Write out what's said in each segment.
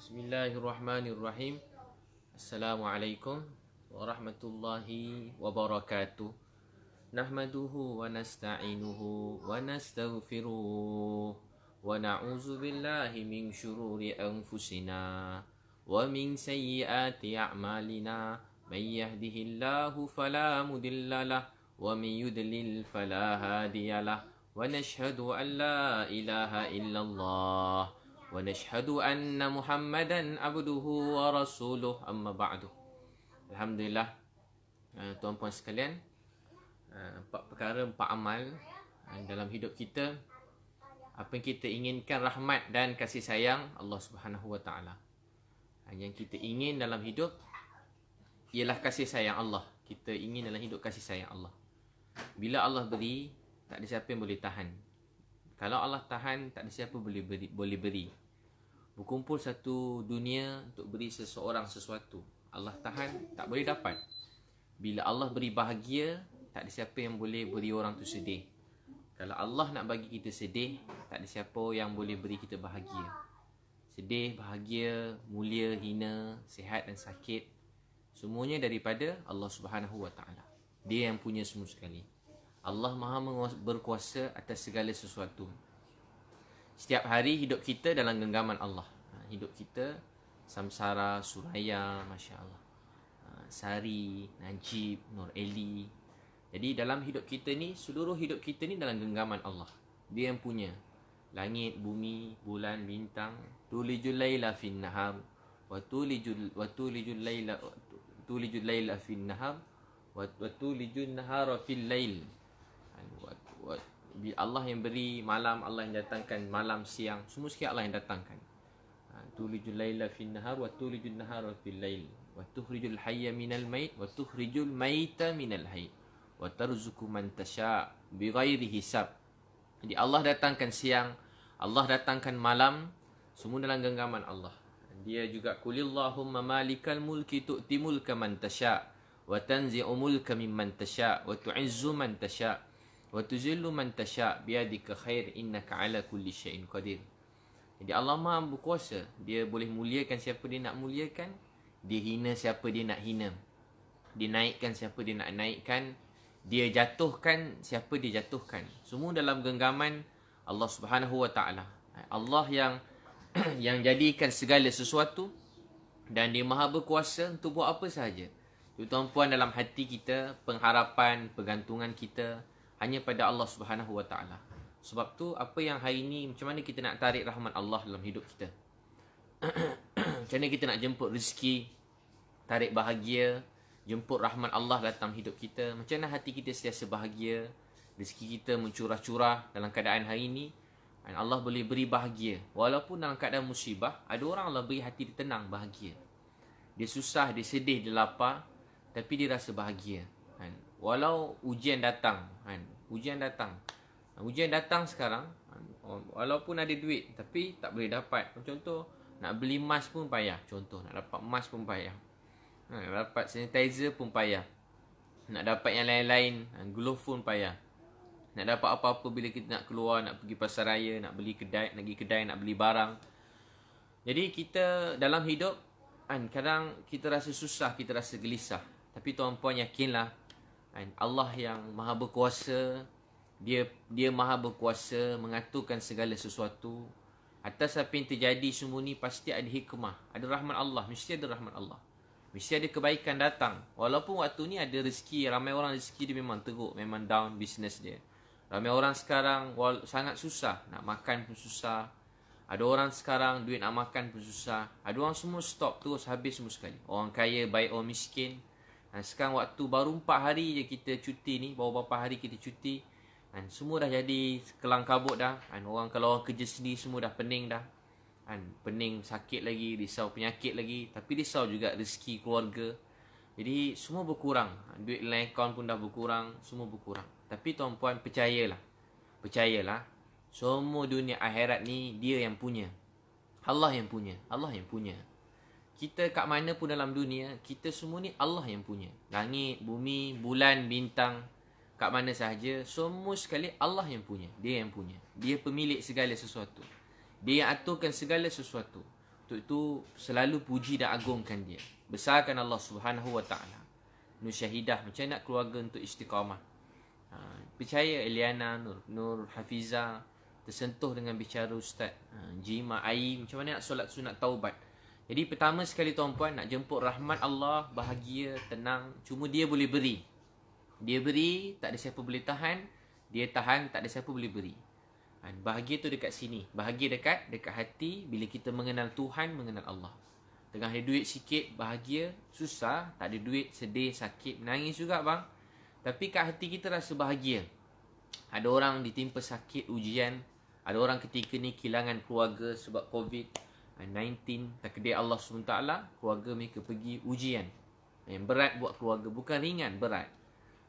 Bismillahirrahmanirrahim. Assalamualaikum warahmatullahi wabarakatuh. Nahmaduhu wa nasta'inuhu wa nastaghfiruh wa na'udzu billahi min syururi anfusina wa min sayyiati a'malina. May yahdihillahu fala mudhillalah wa may yudlil fala hadiyalah. Wa nashhadu an la ilaha illallah wa nashhadu anna Muhammadan abduhu wa rasuluh, amma ba'du. Alhamdulillah, tuan-puan sekalian, empat perkara, empat amal dalam hidup kita. Apa yang kita inginkan, rahmat dan kasih sayang Allah Subhanahu wa taala. Yang kita ingin dalam hidup ialah kasih sayang Allah. Kita ingin dalam hidup kasih sayang Allah. Bila Allah beri, tak ada siapa yang boleh tahan. Kalau Allah tahan, tak ada siapa boleh beri. Berkumpul satu dunia untuk beri seseorang sesuatu, Allah tahan, tak boleh dapat. Bila Allah beri bahagia, tak ada siapa yang boleh beri orang tu sedih. Kalau Allah nak bagi kita sedih, tak ada siapa yang boleh beri kita bahagia. Sedih, bahagia, mulia, hina, sihat dan sakit, semuanya daripada Allah Subhanahu wa taala. Dia yang punya semua sekali. Allah Maha berkuasa atas segala sesuatu. Setiap hari hidup kita dalam genggaman Allah. Hidup kita samsara, suraya, Masya Allah, Sari, Najib, Nur Eli. Jadi dalam hidup kita ni, seluruh hidup kita ni dalam genggaman Allah. Dia yang punya langit, bumi, bulan, bintang. Tulijul laila fin nahar wa tulijul laila fin nahar wa tulijul nahara fil lail. Allah yang beri malam, Allah yang datangkan malam, siang, semua sekali Allah yang datangkan. Tulijul laila fin nahar wa tulijul nahara fil lail wa tukhrijul hayya minal mait wa tukhrijul maita minal hayy wa tarzuqu man tasha bighairi hisab. Jadi Allah datangkan siang, Allah datangkan malam, semua dalam genggaman Allah. Dia juga qulillahumma malikal mulki tu'ti mulka man tasha wa tanzi'u mulka mimman tasha wa tu'izzu man tasha wa tuzillu man tasha biyadika khair innaka ala kulli syai'in qadir. Jadi Allah Maha berkuasa. Dia boleh muliakan siapa dia nak muliakan, dia hina siapa dia nak hina, dia naikkan siapa dia nak naikkan, dia jatuhkan siapa dia jatuhkan. Semua dalam genggaman Allah Subhanahu wa taala. Allah yang jadikan segala sesuatu, dan dia Maha berkuasa untuk buat apa sahaja. Tuan-puan, dalam hati kita, pengharapan, pergantungan kita hanya pada Allah Subhanahu wa taala. Sebab tu, apa yang hari ni, macam mana kita nak tarik rahmat Allah dalam hidup kita? Macam mana kita nak jemput rezeki, tarik bahagia, jemput rahmat Allah datang hidup kita? Macam mana hati kita sentiasa bahagia, rezeki kita mencurah-curah dalam keadaan hari ni? Allah boleh beri bahagia. Walaupun dalam keadaan musibah, ada orang Allah beri hati dia tenang, bahagia. Dia susah, dia sedih, dia lapar, tapi dia rasa bahagia. Walau ujian datang, ujian datang sekarang, walaupun ada duit tapi tak boleh dapat. Contoh, nak beli emas pun payah. Contoh, nak dapat emas pun payah. Nak dapat sanitizer pun payah. Nak dapat yang lain-lain, glove pun payah. Nak dapat apa-apa bila kita nak keluar, nak pergi pasar raya, nak beli kedai, nak pergi kedai, nak beli barang. Jadi kita dalam hidup, kadang kita rasa susah, kita rasa gelisah. Tapi tuan-puan yakinlah, Allah yang Maha berkuasa, Dia Maha berkuasa mengaturkan segala sesuatu. Atas apa yang terjadi semua ni pasti ada hikmah, ada rahmat Allah, mesti ada rahmat Allah. Mesti ada kebaikan datang. Walaupun waktu ni ada rezeki, ramai orang rezeki dia memang teruk, memang down bisnes dia. Ramai orang sekarang sangat susah, nak makan pun susah. Ada orang sekarang duit nak makan pun susah. Ada orang semua stop terus, habis semua sekali. Orang kaya baik orang miskin. Sekarang waktu baru 4 hari je kita cuti ni, baru beberapa hari kita cuti, semua dah jadi kelang kabut dah. Kalau orang kerja sendiri semua dah pening dah. Pening, sakit lagi, risau penyakit lagi, tapi risau juga rezeki keluarga. Jadi semua berkurang. Duit dalam akaun pun dah berkurang, semua berkurang. Tapi tuan-puan, percayalah, semua dunia akhirat ni dia yang punya. Allah yang punya. Kita kat mana pun dalam dunia, kita semua ni Allah yang punya. Langit, bumi, bulan, bintang, kat mana sahaja, semua sekali Allah yang punya. Dia yang punya. Dia pemilik segala sesuatu. Dia yang aturkan segala sesuatu. Untuk itu selalu puji dan agungkan dia. Besarkan Allah Subhanahu Wa Taala. Nur Syahidah macam nak keluarga untuk istiqamah. Percaya Eliana, Nur Hafiza tersentuh dengan bicara Ustaz Jima Ai macam mana nak solat sunat taubat. Jadi pertama sekali tuan-puan, nak jemput rahmat Allah, bahagia, tenang, cuma dia boleh beri. Dia beri, tak ada siapa boleh tahan. Dia tahan, tak ada siapa boleh beri. Bahagia tu dekat sini. Bahagia dekat hati bila kita mengenal Tuhan, mengenal Allah. Tengah ada duit sikit, bahagia. Susah, tak ada duit, sedih, sakit, menangis juga bang. Tapi kat hati kita rasa bahagia. Ada orang ditimpa sakit, ujian. Ada orang ketika ni kehilangan keluarga sebab COVID-19. Takdir Allah SWT, keluarga mereka pergi ujian. Yang berat buat keluarga, bukan ringan, berat.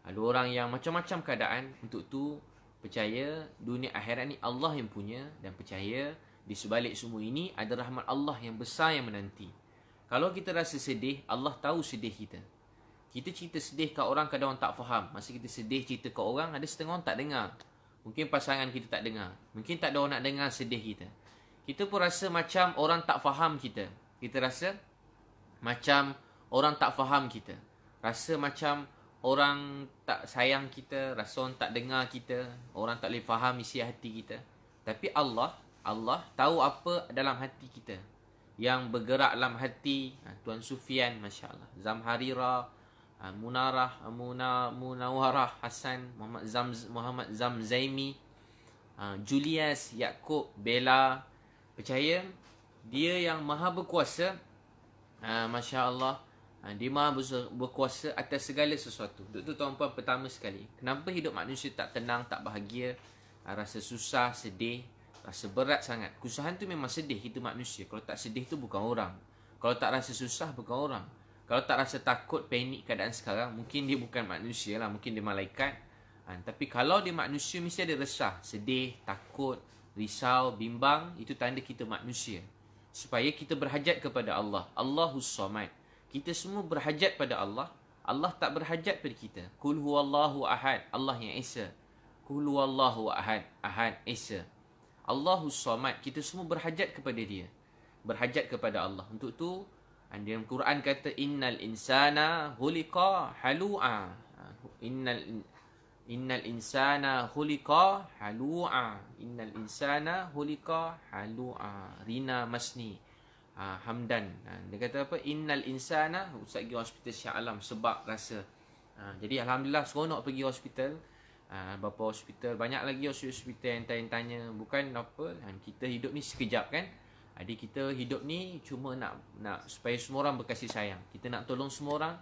Ada orang yang macam-macam keadaan. Untuk tu percaya dunia akhirat ni Allah yang punya. Dan percaya di sebalik semua ini ada rahmat Allah yang besar yang menanti. Kalau kita rasa sedih, Allah tahu sedih kita. Kita cerita sedih kat orang, kadang orang tak faham. Masa kita sedih cerita kat orang, ada setengah orang tak dengar. Mungkin pasangan kita tak dengar. Mungkin tak ada orang nak dengar sedih kita. Kita pun rasa macam orang tak faham kita. Kita rasa macam orang tak faham kita. Rasa macam orang tak sayang kita. Rasa orang tak dengar kita. Orang tak boleh faham isi hati kita. Tapi Allah tahu apa dalam hati kita. Yang bergerak dalam hati. Tuan Sufian, Masya Allah. Zamharira, Munawarah Hasan, Muhammad Zamzaimi, Julius, Yaakob, Bella. Percaya dia yang maha berkuasa. Masya Allah, dia maha berkuasa atas segala sesuatu. Untuk tu tuan-puan, pertama sekali, kenapa hidup manusia tak tenang, tak bahagia, rasa susah, sedih, rasa berat sangat. Kesusahan tu memang sedih, kita manusia. Kalau tak sedih tu bukan orang. Kalau tak rasa susah bukan orang. Kalau tak rasa takut, panik keadaan sekarang, mungkin dia bukan manusia lah, mungkin dia malaikat. Tapi kalau dia manusia, mesti ada resah, sedih, takut, risau, bimbang. Itu tanda kita manusia. Supaya kita berhajat kepada Allah. Allahus Samad. Kita semua berhajat pada Allah. Allah tak berhajat pada kita. Qul huwallahu ahad. Allah yang Esa. Qul huwallahu ahad. Ahad, Esa. Allahus Samad. Kita semua berhajat kepada dia. Berhajat kepada Allah. Untuk tu, dalam Quran kata innal insana khuliqa halu'a. Innal insana khuliqa halu'a. Innal insana khuliqa halu'a. Rina Masni, Hamdan. Dia kata apa? Innal insana, Ustaz pergi hospital Shah Alam sebab rasa. Jadi alhamdulillah seronok pergi hospital. Bapa hospital, banyak lagi hospital yang tanya, bukan apa, kita hidup ni sekejap kan. Jadi kita hidup ni cuma nak supaya semua orang berkasih sayang. Kita nak tolong semua orang.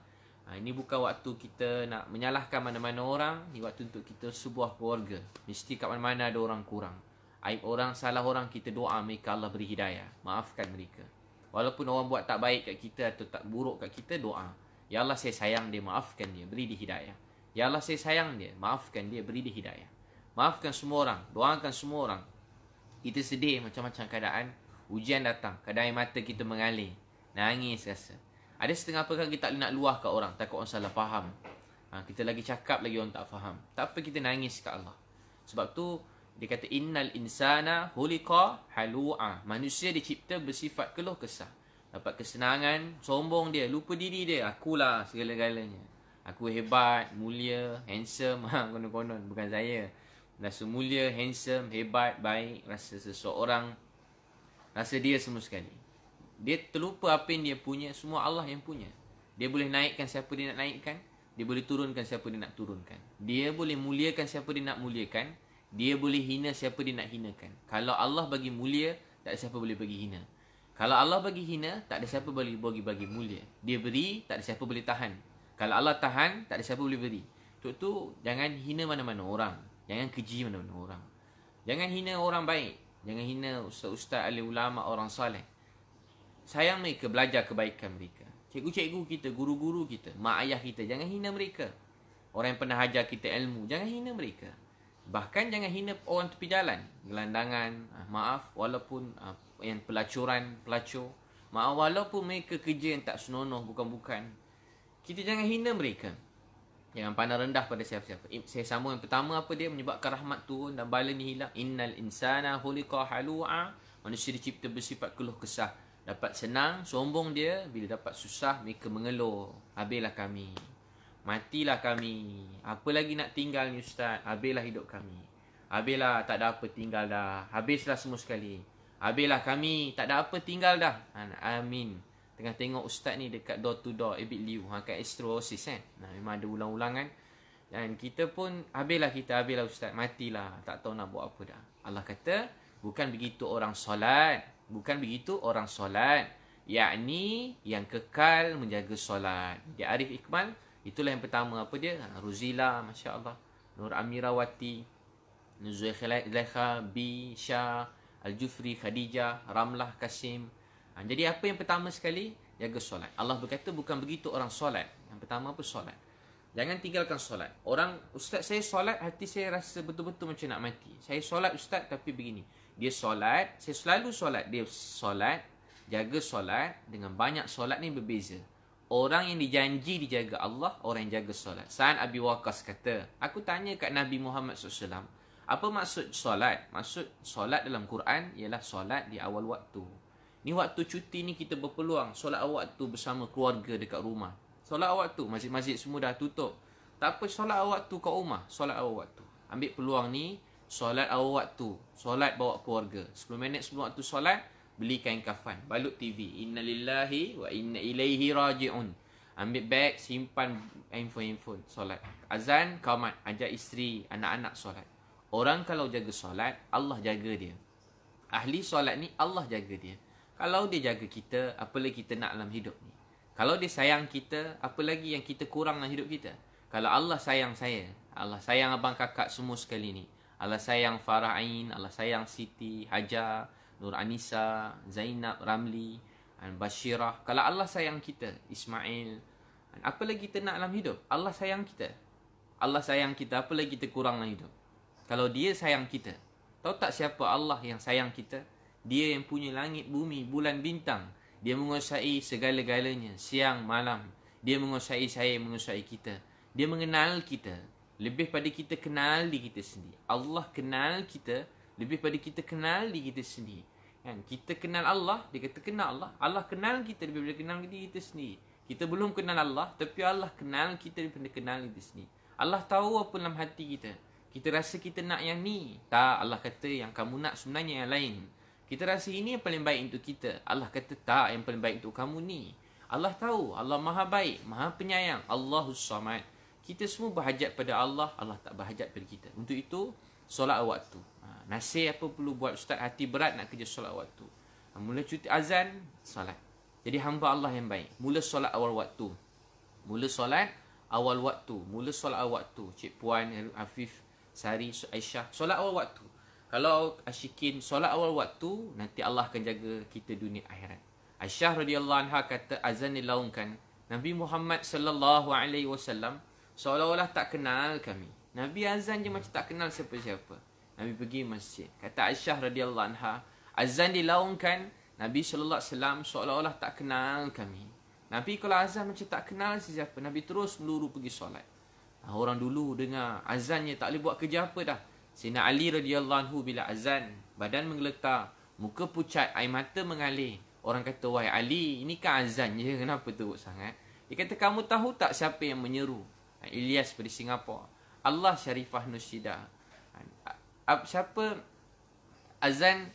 Ini bukan waktu kita nak menyalahkan mana-mana orang. Ini waktu untuk kita sebuah keluarga. Mesti kat mana-mana ada orang kurang. Aib orang, salah orang, kita doa mereka Allah beri hidayah. Maafkan mereka. Walaupun orang buat tak baik kat kita atau tak buruk kat kita, doa. Ya Allah, saya sayang dia, maafkan dia, beri dia hidayah. Ya Allah, saya sayang dia, maafkan dia, beri dia hidayah. Maafkan semua orang, doakan semua orang. Kita sedih macam-macam keadaan. Ujian datang, kadang air mata kita mengalir, nangis rasa. Ada setengah perkara kita tak nak luah kat orang, takut orang salah faham. Kita lagi cakap, lagi orang tak faham. Tak apa, kita nangis kat Allah. Sebab tu dia kata innal insana khuliqa halu'a. Manusia dicipta bersifat keluh kesah. Dapat kesenangan, sombong dia, lupa diri dia. Akulah segala-galanya. Aku hebat, mulia, handsome. Konon-konon, bukan saya. Rasa mulia, handsome, hebat, baik. Rasa seseorang, rasa dia semua sekali. Dia terlupa apa yang dia punya. Semua Allah yang punya. Dia boleh naikkan siapa dia nak naikkan. Dia boleh turunkan siapa dia nak turunkan. Dia boleh muliakan siapa dia nak muliakan. Dia boleh hina siapa dia nak hinakan. Kalau Allah bagi mulia, tak ada siapa boleh bagi hina. Kalau Allah bagi hina, tak ada siapa boleh bagi mulia. Dia beri, tak ada siapa boleh tahan. Kalau Allah tahan, tak ada siapa boleh beri. Untuk tu, jangan hina mana-mana orang. Jangan keji mana-mana orang. Jangan hina orang baik. Jangan hina ustaz-ustaz, ahli ulama, orang saleh. Sayang mereka, belajar kebaikan mereka. Cikgu-cikgu kita, guru-guru kita, mak ayah kita, jangan hina mereka. Orang yang pernah ajar kita ilmu, jangan hina mereka. Bahkan jangan hina orang tepi jalan, gelandangan, maaf, walaupun yang pelacur, maaf, walaupun mereka kerja yang tak senonoh, bukan-bukan. Kita jangan hina mereka. Jangan pandang rendah pada siapa-siapa. Saya sambung yang pertama, apa dia menyebabkan rahmat turun dan bala ni hilang. Innal insana khuliqa halu'a. Manusia dicipta bersifat keluh kesah. Dapat senang, sombong dia. Bila dapat susah, mereka mengeluh. Habislah kami. Matilah kami. Apa lagi nak tinggal ni Ustaz? Habislah hidup kami. Habislah, tak ada apa tinggal dah. Habislah semua sekali. Habislah kami, tak ada apa tinggal dah. Amin. Tengah tengok Ustaz ni dekat door to door, Abid Liu. Kat Astrosis memang ada ulang-ulang kan. Dan kita pun, habislah Ustaz. Matilah. Tak tahu nak buat apa dah. Allah kata, bukan begitu orang solat. Bukan begitu orang solat. Yakni yang kekal menjaga solat. Dia Arif Iqbal. Itulah yang pertama. Apa dia? Ruzila, Masya Allah. Nur Amirawati. Nuzul Lekha, B, Shah, Al-Jufri, Khadijah, Ramlah, Kasim. Jadi apa yang pertama sekali? Jaga solat. Allah berkata bukan begitu orang solat. Yang pertama apa? Solat. Jangan tinggalkan solat. Orang, Ustaz saya solat, hati saya rasa betul-betul macam nak mati. Saya solat Ustaz tapi begini. Dia solat, saya selalu solat. Dia solat, jaga solat. Dengan banyak solat ni berbeza. Orang yang dijanji dijaga Allah, orang yang jaga solat. Sa'ad Abi Waqqas kata, aku tanya kat Nabi Muhammad SAW, apa maksud solat? Maksud solat dalam Quran ialah solat di awal waktu. Ni waktu cuti ni kita berpeluang solat awal waktu bersama keluarga dekat rumah. Solat awal waktu, masjid-masjid semua dah tutup. Tak apa, solat awal waktu kat rumah. Solat awal waktu. Ambil peluang ni, solat awal waktu. Solat bawa keluarga. 10 minit sebelum waktu solat, beli kain kafan. Balut TV. Inna lillahi wa inna ilaihi raji'un. Ambil beg, simpan handphone. Solat. Azan, qamat. Ajak isteri, anak-anak solat. Orang kalau jaga solat, Allah jaga dia. Ahli solat ni, Allah jaga dia. Kalau dia jaga kita, apa lagi kita nak dalam hidup ni? Kalau dia sayang kita, apa lagi yang kita kurang dalam hidup kita? Kalau Allah sayang saya, Allah sayang abang kakak semua sekali ni. Allah sayang Farah Ain, Allah sayang Siti, Hajar, Nur Anissa, Zainab, Ramli, Bashirah. Kalau Allah sayang kita, Ismail, apa lagi kita nak dalam hidup? Allah sayang kita. Allah sayang kita, apa lagi kita kurang dalam hidup? Kalau dia sayang kita, tahu tak siapa Allah yang sayang kita? Dia yang punya langit, bumi, bulan, bintang. Dia menguasai segala-galanya, siang, malam. Dia menguasai saya, menguasai kita. Dia mengenal kita. Lebih pada kita kenal diri kita sendiri. Allah kenal kita lebih pada kita kenal diri kita sendiri. Kan? Kita kenal Allah, dia kata kenal Allah. Allah kenal kita lebih pada kenal diri kita sendiri. Kita belum kenal Allah, tapi Allah kenal kita lebih pada kenal diri kita sendiri. Allah tahu apa dalam hati kita. Kita rasa kita nak yang ni. Tak, Allah kata yang kamu nak sebenarnya yang lain. Kita rasa ini yang paling baik untuk kita. Allah kata tak, yang paling baik untuk kamu ni. Allah tahu, Allah maha baik, maha penyayang. Allahus Samad. Kita semua berhajat pada Allah, Allah tak berhajat pada kita. Untuk itu, solat awal waktu. Nasir apa perlu buat Ustaz, hati berat nak kerja solat awal waktu. Mula cuti azan, solat. Jadi hamba Allah yang baik. Mula solat awal waktu. Mula solat awal waktu. Mula solat awal waktu. Cik Puan, Afif, Sari, Aisyah. Solat awal waktu. Kalau asyikin solat awal waktu, nanti Allah akan jaga kita dunia akhirat. Aisyah radhiyallahu anha kata azan dilaungkan. Nabi Muhammad sallallahu alaihi wasallam seolah-olah tak kenal kami. Nabi azan je macam tak kenal siapa-siapa. Nabi pergi masjid. Kata Aisyah radhiyallahu anha, azan dilaungkan, Nabi sallallahu alaihi wasallam seolah-olah tak kenal kami. Nabi kalau azan macam tak kenal sesiapa, Nabi terus meluru pergi solat. Orang dulu dengar azannya tak boleh buat kerja apa dah. Sayyidina Ali radhiyallahu anhu bila azan, badan menggeletar, muka pucat, air mata mengalir. Orang kata, wahai Ali, ini kan azan je, kenapa teruk sangat? Dia kata, kamu tahu tak siapa yang menyeru? Ilyas dari Singapura. Allah Syarifah Nursyida. Siapa azan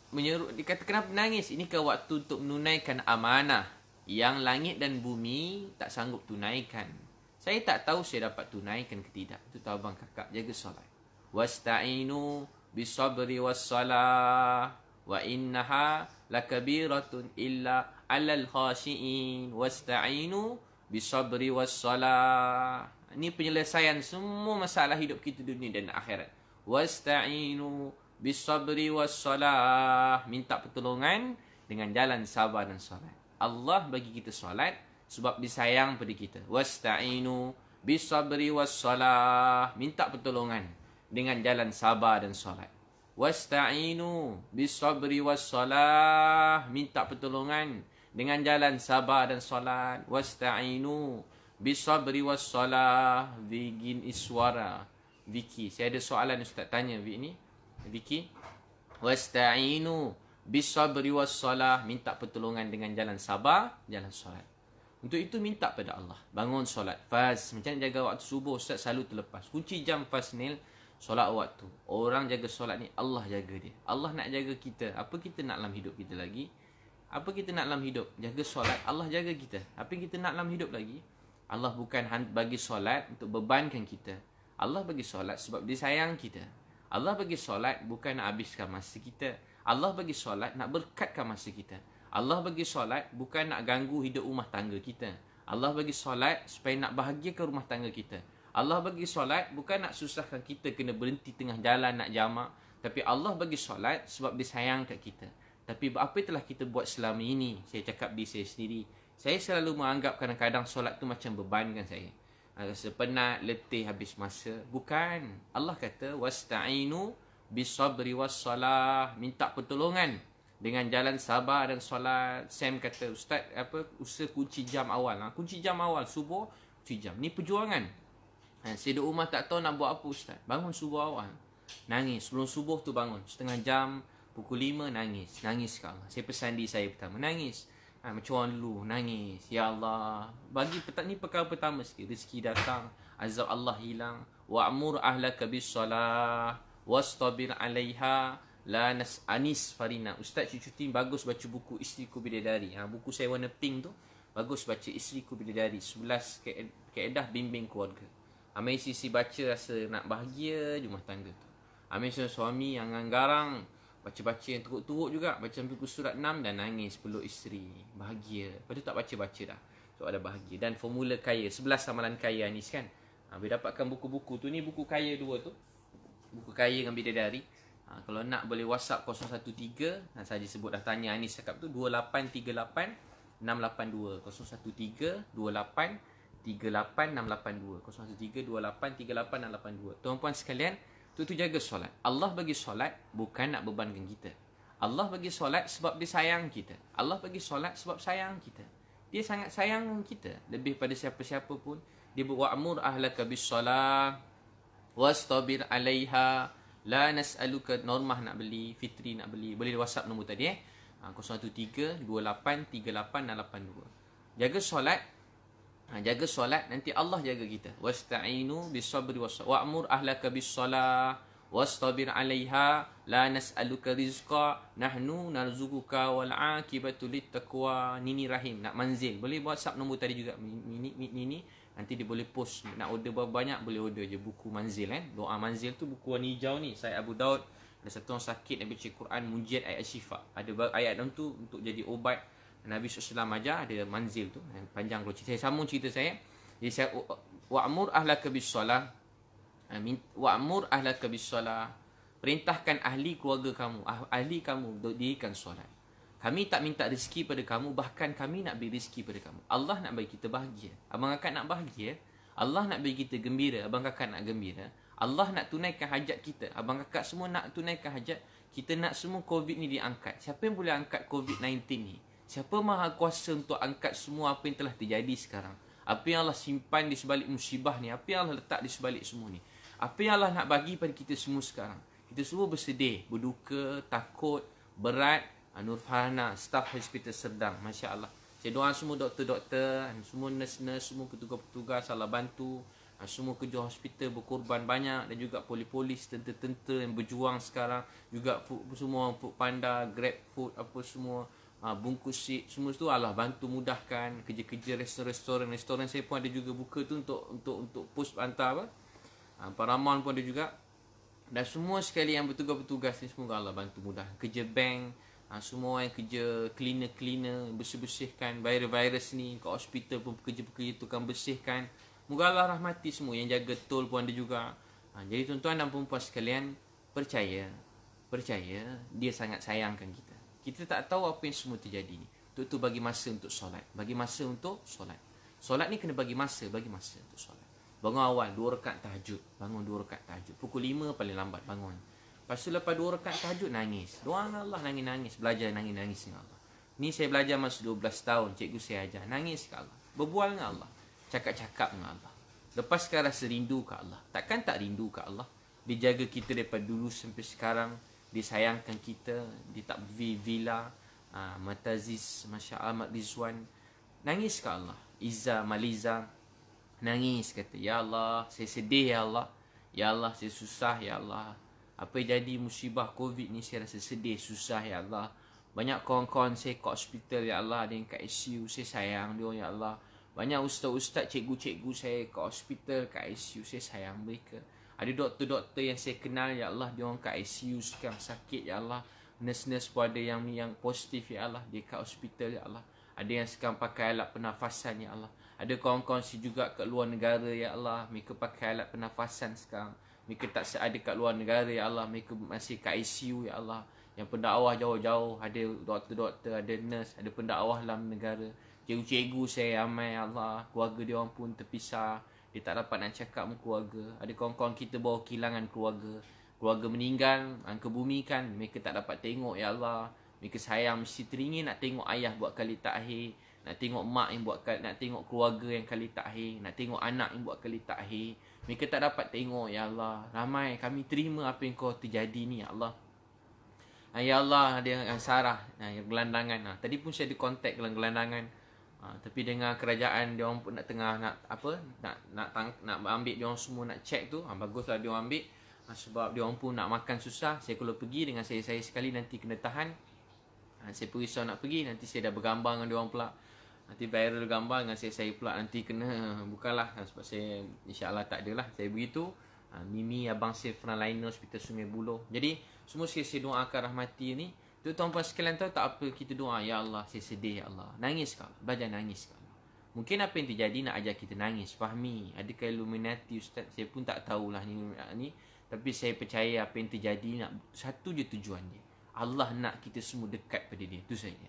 menyeru? Dia kata, kenapa nangis? Ini kan waktu untuk menunaikan amanah yang langit dan bumi tak sanggup tunaikan. Saya tak tahu saya dapat tunaikan ke tidak. Itu tahu abang kakak, jaga solat. Wasta'inu bisabri wassalah wa innaha lakabiratun illa 'alal khashiin. Wasta'inu bisabri wassalah. Ini penyelesaian semua masalah hidup kita dunia dan akhirat. Wasta'inu bisabri wassalah. Minta pertolongan dengan jalan sabar dan solat. Allah bagi kita solat sebab disayang pada kita. Wasta'inu bisabri wassalah. Minta pertolongan dengan jalan sabar dan solat. Wasta'inu bisabri wassalah. Minta pertolongan dengan jalan sabar dan solat. Wasta'inu bisabri wassalah. Vigin Iswara. Vicky, saya ada soalan Ustaz tanya Vicky ni. Vicky. Wasta'inu Bisabri wassalah, minta pertolongan dengan jalan sabar, jalan solat. Untuk itu minta pada Allah. Bangun solat. Fast. Macam mana jaga waktu subuh, Ustaz selalu terlepas. Kunci jam fast ni, solat waktu. Orang jaga solat ni, Allah jaga dia. Allah nak jaga kita. Apa kita nak dalam hidup kita lagi? Apa kita nak dalam hidup? Jaga solat, Allah jaga kita. Apa yang kita nak dalam hidup lagi? Allah bukan bagi solat untuk bebankan kita. Allah bagi solat sebab dia sayang kita. Allah bagi solat bukan nak habiskan masa kita. Allah bagi solat nak berkatkan masa kita. Allah bagi solat bukan nak ganggu hidup rumah tangga kita. Allah bagi solat supaya nak bahagiakan rumah tangga kita. Allah bagi solat bukan nak susahkan kita kena berhenti tengah jalan nak jamak. Tapi Allah bagi solat sebab dia sayang kat kita. Tapi apa yang telah kita buat selama ini? Saya cakap di saya sendiri. Saya selalu menganggap kadang-kadang solat tu macam beban kan saya. Rasa penat, letih, habis masa. Bukan. Allah kata, wasta'inu bisabri wassalah. Minta pertolongan dengan jalan sabar dan solat. Sam kata, Ustaz, usaha kunci jam awal. Kunci jam awal, subuh, kunci jam. Ni perjuangan. Saya duduk rumah tak tahu nak buat apa, Ustaz. Bangun subuh awal. Nangis. Sebelum subuh tu bangun. Setengah jam, pukul 5, nangis. Nangis ke Allah. Saya pesan diri saya pertama. Nangis. Macam orang dulu. Nangis. Ya Allah. Bagi ni perkara pertama sikit. Rezeki datang. Azab Allah hilang. Wa'mur ahlaka bis-salah. Wastabir alaiha. La Anis Farina. Ustaz cuti bagus baca buku Isteriku Bidadari. Buku saya warna pink tu. Bagus baca Isteriku Bidadari. 11 kaedah bimbing keluarga. Amai sisi baca rasa nak bahagia je rumah tangga tu. Amai suami yang garang. Baca-baca yang teruk-teruk juga. Baca buku surat 6 dan nangis peluk isteri. Bahagia. Lepas tu tak baca-baca dah. So ada bahagia. Dan formula kaya. 11 amalan kaya Anis kan. Bila dapatkan buku-buku tu. Ni buku kaya 2 tu. Buku kaya dengan Bidadari. Kalau nak boleh WhatsApp 013. Saja sebut dah tanya Anis cakap tu. 2838 682. 013 28 38682. 013 28 38682. Tuan-puan sekalian, tu jaga solat. Allah bagi solat bukan nak bebankan kita. Allah bagi solat sebab dia sayang kita. Allah bagi solat sebab sayang kita. Dia sangat sayang kita lebih pada siapa-siapa pun. Dia wa'mur ahlaka bis-salah wastabir 'alaiha. La nas'aluka, Normah nak beli, Fitri nak beli. Boleh WhatsApp nombor tadi 013 28 38 682. Jaga solat. Jaga solat, nanti Allah jaga kita. Wasta'inu bis-sabri wa'mur ahlaka bis-salah wastabir 'alaiha. La nas'aluka rizqa nahnu narzuquka wal 'aqibatu lit-taqwa. Nini Rahim nak manzil. Boleh WhatsApp nombor tadi juga. Nini nanti dia boleh post. Nak order berapa banyak boleh order je buku manzil kan. Doa manzil tu buku warna hijau ni. Saya Abu Daud. Ada satu orang sakit nak baca Quran, munjid ayat syifa. Ada ayat dalam tu untuk jadi ubat. Nabi SAW ajar ada manzil tu. Panjang kalau cerita. Saya sambung cerita saya. Jadi saya wa'mur ahlaka bis-salah. Wa'mur ahlaka bis-salah. Perintahkan ahli keluarga kamu, ahli kamu untuk dirikan solat. Kami tak minta rezeki pada kamu, bahkan kami nak beri rezeki pada kamu. Allah nak bagi kita bahagia. Abang kakak nak bahagia. Allah nak bagi kita gembira. Abang kakak nak gembira. Allah nak tunaikan hajat kita. Abang kakak semua nak tunaikan hajat. Kita nak semua COVID ni diangkat. Siapa yang boleh angkat COVID-19 ni? Siapa maha kuasa untuk angkat semua apa yang telah terjadi sekarang? Apa yang Allah simpan di sebalik musibah ni? Apa yang Allah letak di sebalik semua ni? Apa yang Allah nak bagi pada kita semua sekarang? Kita semua bersedih, berduka, takut, berat. Nur Farhana, staf hospital Serdang. Masya Allah. Saya doa semua doktor-doktor, semua nurse-nurse, semua petugas-petugas Allah bantu. Semua kerja hospital berkorban banyak. Dan juga polis-polis, tentera-tentera yang berjuang sekarang. Juga semua food panda, grab food, apa semua. Bungkus seat, semua tu Allah bantu mudahkan. Kerja-kerja restoran saya pun ada juga buka tu untuk post hantar apa. Paramount pun ada juga. Dan semua sekali yang bertugas-bertugas ni semoga Allah bantu mudah. Kerja bank, semua yang kerja cleaner bersih-bersihkan virus ni kat hospital pun pekerja-pekerja tukang bersihkan. Moga Allah rahmati semua. Yang jaga tol pun ada juga. Jadi tuan-tuan dan puan-puan sekalian, percaya dia sangat sayangkan kita. Kita tak tahu apa yang semua terjadi ni. Untuk tu bagi masa untuk solat. Bagi masa untuk solat. Solat ni kena bagi masa untuk solat. Bangun awal 2 rakaat tahajud. Bangun 2 rakaat tahajud. Pukul 5 paling lambat bangun. Lepas tu lepas 2 rakaat tahajud nangis. Doa dengan Allah, nangis-nangis. Belajar nangis-nangis dengan Allah. Ni saya belajar masa 12 tahun. Cikgu saya ajar. Nangis ke Allah. Berbual dengan Allah. Cakap-cakap dengan Allah. Lepaskan rasa rindu ke Allah. Takkan tak rindu ke Allah. Dia jaga kita daripada dulu sampai sekarang. Dia sayangkan kita. Dia tak beli villa, Mataziz, Masya Allah, Mat Rizwan. Nangis ke Allah. Izzah, Maliza nangis, kata, ya Allah, saya sedih ya Allah. Ya Allah, saya susah ya Allah. Apa yang jadi musibah Covid ni, saya rasa sedih, susah ya Allah. Banyak kawan-kawan saya kat hospital ya Allah, ada yang kat ICU, saya sayang dia ya Allah. Banyak ustaz-ustaz, cikgu-cikgu saya kat hospital, kat ICU, saya sayang mereka. Ada doktor-doktor yang saya kenal ya Allah, dia orang kat ICU sekarang sakit ya Allah. Nurse-nurse pun ada yang positif ya Allah, dia kat hospital ya Allah. Ada yang sekarang pakai alat pernafasan ya Allah. Ada kawan-kawan saya juga kat luar negara ya Allah, mereka pakai alat pernafasan sekarang. Mereka tak ada kat luar negara ya Allah, mereka masih kat ICU ya Allah. Yang pendakwah jauh-jauh, ada doktor-doktor, ada nurse, ada pendakwah dalam negara. Cikgu-cikgu saya ramai ya Allah, keluarga dia orang pun terpisah. Dia tak dapat nak cakap dengan keluarga. Ada kawan-kawan kita bawa kehilangan keluarga. Keluarga meninggal, kebumikan, mereka tak dapat tengok ya Allah. Mereka sayang, mesti teringin nak tengok ayah buat kali takhir, nak tengok mak yang buat kali, nak tengok keluarga yang kali takhir, nak tengok anak yang buat kali takhir. Mereka tak dapat tengok ya Allah. Ramai kami terima apa yang kau terjadi ni ya Allah. Ya Allah, dia dengan Sarah yang gelandangan. Tadi pun saya ada kontak dengan gelandangan. Tapi dengan kerajaan dia orang pun nak tengah nak ambil dia orang semua, nak check tu. Baguslah dia orang ambil. Sebab dia orang pun nak makan susah. Saya kalau pergi dengan saya sekali nanti kena tahan. Saya risau nak pergi, nanti saya dah bergambar dengan dia orang pula. Nanti viral gambar dengan saya pula, nanti kena bukanlah. Sebab saya insya-Allah tak adalah saya begitu. Mimi abang saya frontliner Hospital Sungai Buloh. Jadi semua saya doakan rahmati ni. Tu tuan-tuan sekalian tahu tak apa kita doa, ya Allah, saya sedih ya Allah. Nangis kau, belajar nangis kau. Mungkin apa yang terjadi nak ajar kita nangis, fahami. Adakah Illuminati ustaz? Saya pun tak tahulah ni. Tapi saya percaya apa yang terjadi nak satu je tujuan dia. Allah nak kita semua dekat pada dia, tu saja.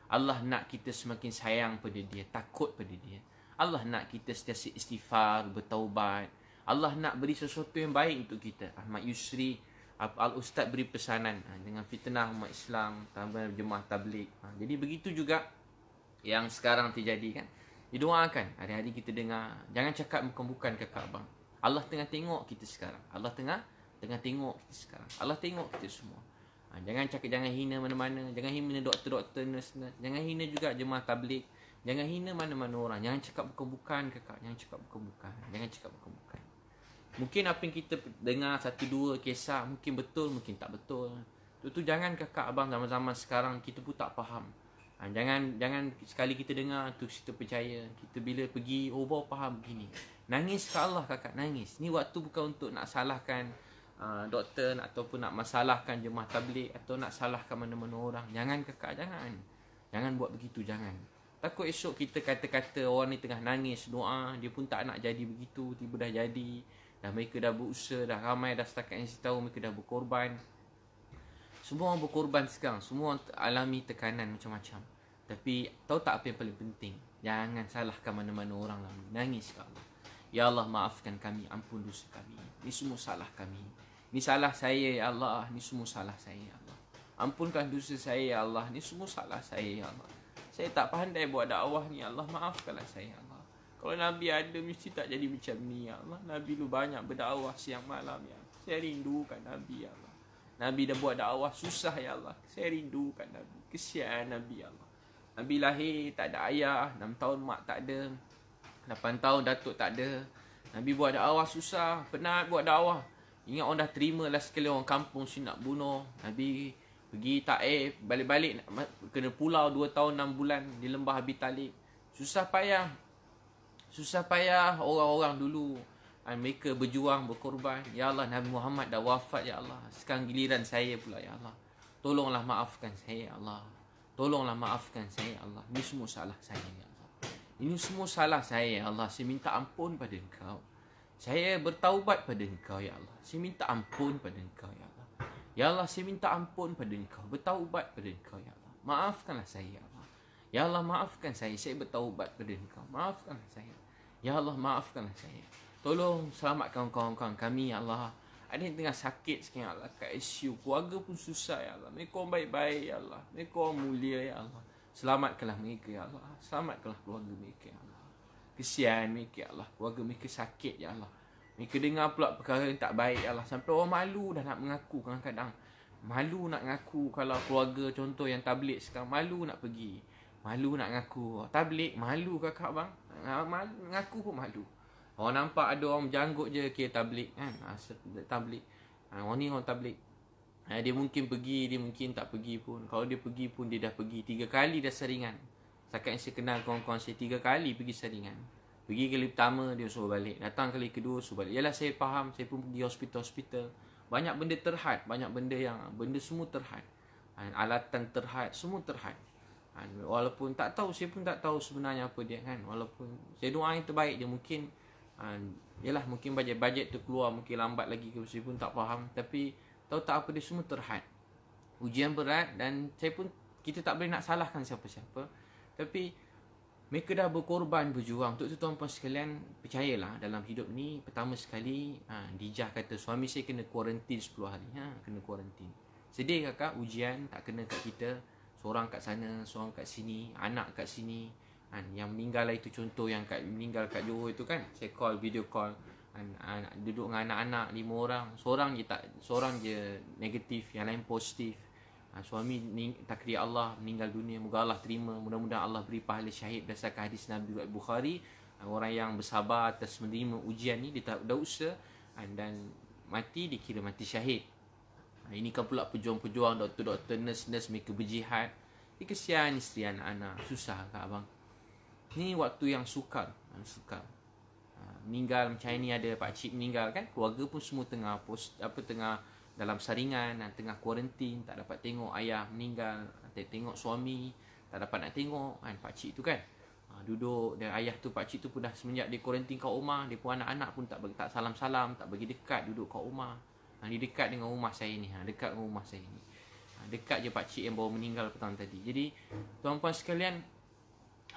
Allah nak kita semakin sayang pada dia, takut pada dia. Allah nak kita sentiasa istighfar, bertaubat. Allah nak beri sesuatu yang baik untuk kita. Ahmad Yusri Al-Ustaz beri pesanan dengan fitnah umat Islam, tambah jemaah tabligh. Jadi begitu juga yang sekarang terjadi kan. Didoakan hari-hari kita dengar, jangan cakap bukan kakak abang. Allah tengah tengok kita sekarang. Allah tengah tengok kita sekarang. Allah tengok kita semua. Jangan cakap, jangan hina mana-mana, jangan hina doktor-doktor, nurse. Jangan hina juga jemaah tabligh. Jangan hina mana-mana orang. Jangan cakap bukan-bukan kakak. Jangan cakap bukan-bukan. Jangan cakap bukan-bukan. Mungkin apa yang kita dengar satu dua kisah mungkin betul, mungkin tak betul. Tu jangan kakak abang, zaman-zaman sekarang kita pun tak faham. Jangan sekali kita dengar tu kita percaya. Kita bila pergi baru faham begini. Nangis ke Allah kakak, nangis. Ni waktu bukan untuk nak salahkan doktor ataupun nak masalahkan jemaah tabligh atau nak salahkan mana-mana orang. Jangan kakak, jangan. Jangan buat begitu, jangan. Takut esok kita kata-kata orang ni tengah nangis doa, dia pun tak nak jadi begitu, tiba dah jadi. Dah mereka dah berusaha, dah ramai dah setakat yang saya tahu mereka dah berkorban. Semua orang berkorban sekarang, semua orang alami tekanan macam-macam. Tapi tahu tak apa yang paling penting? Jangan salahkan mana-mana orang lagi. Nangis ke Allah. Ya Allah, maafkan kami, ampun dosa kami. Ini semua salah kami. Ini salah saya ya Allah, ini semua salah saya ya Allah. Ampunkan dosa saya ya Allah, ini semua salah saya ya Allah. Saya tak pandai buat dakwah ni ya Allah, maafkanlah saya ya Allah. Kalau Nabi ada mesti tak jadi macam ni ya Allah. Nabi lu banyak berdakwah siang malam ya Allah. Saya rindukan Nabi ya Allah. Nabi dah buat dakwah susah ya Allah. Saya rindukan Nabi. Kesian Nabi ya Allah. Nabi lahir tak ada ayah, 6 tahun mak tak ada, 8 tahun datuk tak ada. Nabi buat dakwah susah, penat buat dakwah. Ingat orang dah terima lah sekali orang kampung sini nak bunuh. Nabi pergi Taif, balik-balik kena pulau 2 tahun 6 bulan di lembah Abi Talib. Susah payah orang-orang dulu. Mereka berjuang, berkorban. Ya Allah, Nabi Muhammad dah wafat ya Allah. Sekarang giliran saya pula ya Allah. Tolonglah maafkan saya ya Allah. Tolonglah maafkan saya ya Allah. Ini semua salah saya ya Allah. Ini semua salah saya ya Allah. Saya minta ampun pada Engkau. Saya bertaubat pada Engkau ya Allah. Saya minta ampun pada Engkau ya Allah. Ya Allah, saya minta ampun pada Engkau. Bertaubat pada Engkau ya Allah. Maafkanlah saya ya Allah. Ya Allah, maafkan saya. Saya bertaubat pada Engkau. Maafkanlah saya. Ya Allah, maafkanlah saya. Tolong selamatkan kawan-kawan kami ya Allah. Ada yang tengah sakit sekarang ya Allah, kat ICU. Keluarga pun susah ya Allah. Mereka orang baik-baik ya Allah. Mereka orang mulia ya Allah. Selamatkanlah mereka ya Allah. Selamatkanlah keluarga mereka ya Allah. Kesian mereka ya Allah. Keluarga mereka sakit ya Allah. Mereka dengar pula perkara yang tak baik ya Allah. Sampai orang malu dah nak mengaku kadang-kadang. Malu nak ngaku kalau keluarga contoh yang tabligh sekarang, malu nak pergi. Malu nak ngaku. Tabligh, malu kakak bang. Ngaku pun malu. Orang nampak ada orang janggut je kira tabligh kan. Tabligh. Orang ni orang tabligh. Dia mungkin pergi, dia mungkin tak pergi pun. Kalau dia pergi pun, dia dah pergi 3 kali dah saringan. Setakat yang saya kenal kawan-kawan saya 3 kali pergi saringan. Pergi kali pertama dia suruh balik, datang kali kedua suruh balik. Yalah saya faham, saya pun pergi hospital-hospital. Banyak benda terhad, banyak benda semua terhad. Alatan terhad, semua terhad. Walaupun tak tahu, saya pun tak tahu sebenarnya apa dia kan. Walaupun saya doa yang terbaik dia, mungkin yalah mungkin bajet tu keluar mungkin lambat lagi ke, saya pun tak faham. Tapi tahu tak apa dia semua terhad. Ujian berat dan kita tak boleh nak salahkan siapa-siapa. Tapi mereka dah berkorban, berjuang. Untuk tu tuan-tuan sekalian, percayalah dalam hidup ni, pertama sekali Dijah kata suami saya kena kuarantin 10 hari. Kena kuarantin. Sedih kakak, ujian tak kena kat kita. Seorang kat sana, seorang kat sini, anak kat sini. Yang meninggal lah, itu contoh yang meninggal kat Johor itu kan. Saya call, video call. Duduk dengan anak-anak 5 orang. Seorang je negatif, yang lain positif. Suami takdir Allah meninggal dunia. Moga Allah terima. Mudah-mudahan Allah beri pahala syahid berdasarkan hadis Nabi riwayat Bukhari. Orang yang bersabar atas menerima ujian ni, dia tak ada usaha dan mati, dikira mati syahid. Ini kan pula pejuang-pejuang, doktor-doktor, nurse-nurse, mereka berjihad. Kesian isteri anak-anak. Susah kak abang. Ni waktu yang sukar. Meninggal macam ni, ada pakcik meninggal kan. Keluarga pun semua tengah dalam saringan, tengah kuarantin, tak dapat tengok ayah meninggal, tengok suami, tak dapat nak tengok kan pakcik tu kan. Duduk, dan ayah tu, pakcik tu pun dah semenjak dia kuarantin kat rumah, dia pun anak-anak pun tak salam-salam, tak bagi dekat, duduk kat rumah. Dia dekat dengan rumah saya ni, dekat dengan rumah saya ni. Dekat je pakcik yang baru meninggal petang tadi. Jadi tuan-puan sekalian,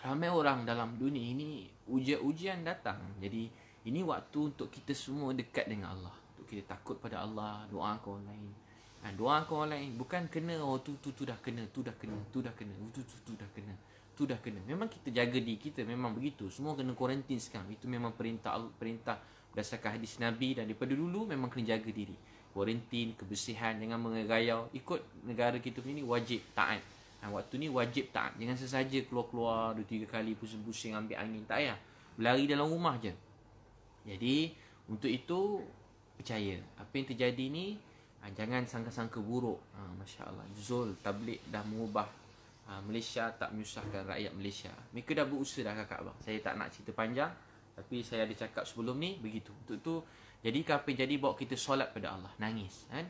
ramai orang dalam dunia ini ujian datang. Jadi ini waktu untuk kita semua dekat dengan Allah. Kita takut pada Allah, doa ke orang lain. Doa ke orang lain, bukan kena tu dah kena, tu dah kena, tu dah kena, tu dah kena. Memang kita jaga diri kita, memang begitu. Semua kena kuarantin sekarang. Itu memang perintah berdasarkan hadis Nabi, dan daripada dulu memang kena jaga diri. Kuarantin, kebersihan, jangan mengayau. Ikut negara kita ni wajib taat. Waktu ni wajib taat. Jangan sesaja keluar-keluar 2-3 kali, pusing-pusing ambil angin, tak payah. Berlari dalam rumah je. Jadi untuk itu, percaya apa yang terjadi ni, jangan sangka-sangka buruk. Masya Allah, Zul tabligh dah mengubah Malaysia, tak menyusahkan rakyat Malaysia. Mereka dah berusaha dah kakak abang. Saya tak nak cerita panjang, tapi saya ada cakap sebelum ni begitu. Untuk tu, jadi apa yang jadi, bawa kita solat pada Allah, nangis kan.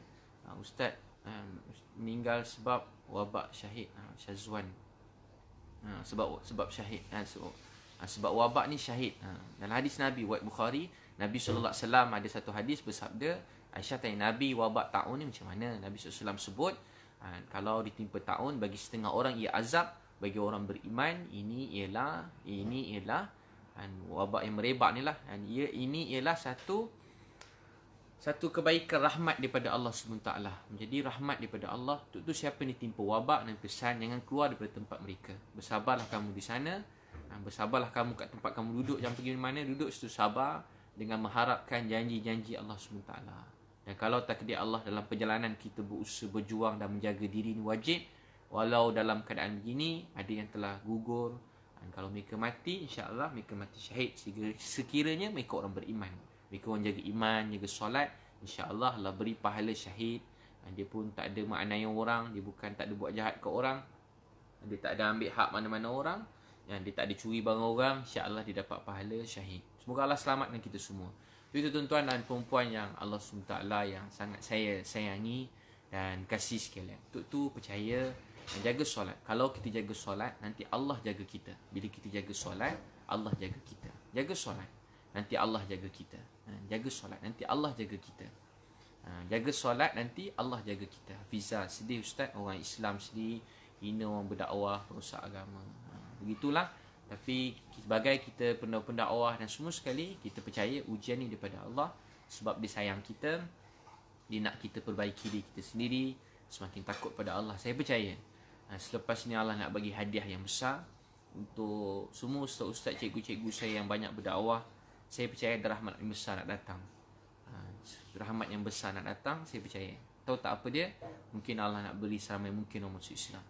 Ustaz meninggal sebab wabak syahid, Syazwan. Sebab syahid, sebab wabak ni syahid. Dalam hadis Nabi riwayat Bukhari, Nabi SAW ada satu hadis bersabda, Aisyah tanya Nabi, wabak taun ni macam mana? Nabi SAW sebut, kalau ditimpa taun, bagi setengah orang ia azab, bagi orang beriman ini ialah wabak yang merebak ni lah. Dan ini ialah satu kebaikan, rahmat daripada Allah SWT. Menjadi rahmat daripada Allah. Untuk siapa ni ditimpa wabak, dan pesan jangan keluar daripada tempat mereka. Bersabarlah kamu di sana. Bersabarlah kamu kat tempat kamu duduk. Jangan pergi mana, duduk situ sabar dengan mengharapkan janji-janji Allah SWT. Dan kalau takdir Allah, dalam perjalanan kita berusaha, berjuang dan menjaga diri ni wajib. Walau dalam keadaan begini, ada yang telah gugur. Dan kalau mereka mati, insya-Allah mereka mati syahid. Sekiranya mereka orang beriman, mereka orang jaga iman, jaga solat, insya-Allah Allah beri pahala syahid. Dia pun tak ada maknai orang, dia bukan tak ada buat jahat ke orang, dia tak ada ambil hak mana-mana orang, yang dia tak ada curi barang orang, insya-Allah dia dapat pahala syahid. Semoga Allah selamatkan kita semua. Itu tuan-tuan dan perempuan yang Allah SWT yang sangat saya sayangi dan kasih sekalian. Untuk tu percaya dan jaga solat. Kalau kita jaga solat, nanti Allah jaga kita. Bila kita jaga solat, Allah jaga kita. Jaga solat, nanti Allah jaga kita. Jaga solat, nanti Allah jaga kita. Jaga solat, nanti Allah jaga kita. Hafiza, sedih ustaz, orang Islam sedih, hina orang berdakwah, perusak agama. Begitulah. Tapi sebagai kita pendakwah dan semua sekali, kita percaya ujian ni daripada Allah. Sebab dia sayang kita, dia nak kita perbaiki diri kita sendiri, semakin takut pada Allah. Saya percaya selepas ni Allah nak bagi hadiah yang besar untuk semua ustaz-ustaz, cikgu-cikgu saya yang banyak berdakwah. Saya percaya ada rahmat yang besar nak datang. Rahmat yang besar nak datang, saya percaya. Tahu tak apa dia? Mungkin Allah nak beri seramai mungkin orang masuk Islam.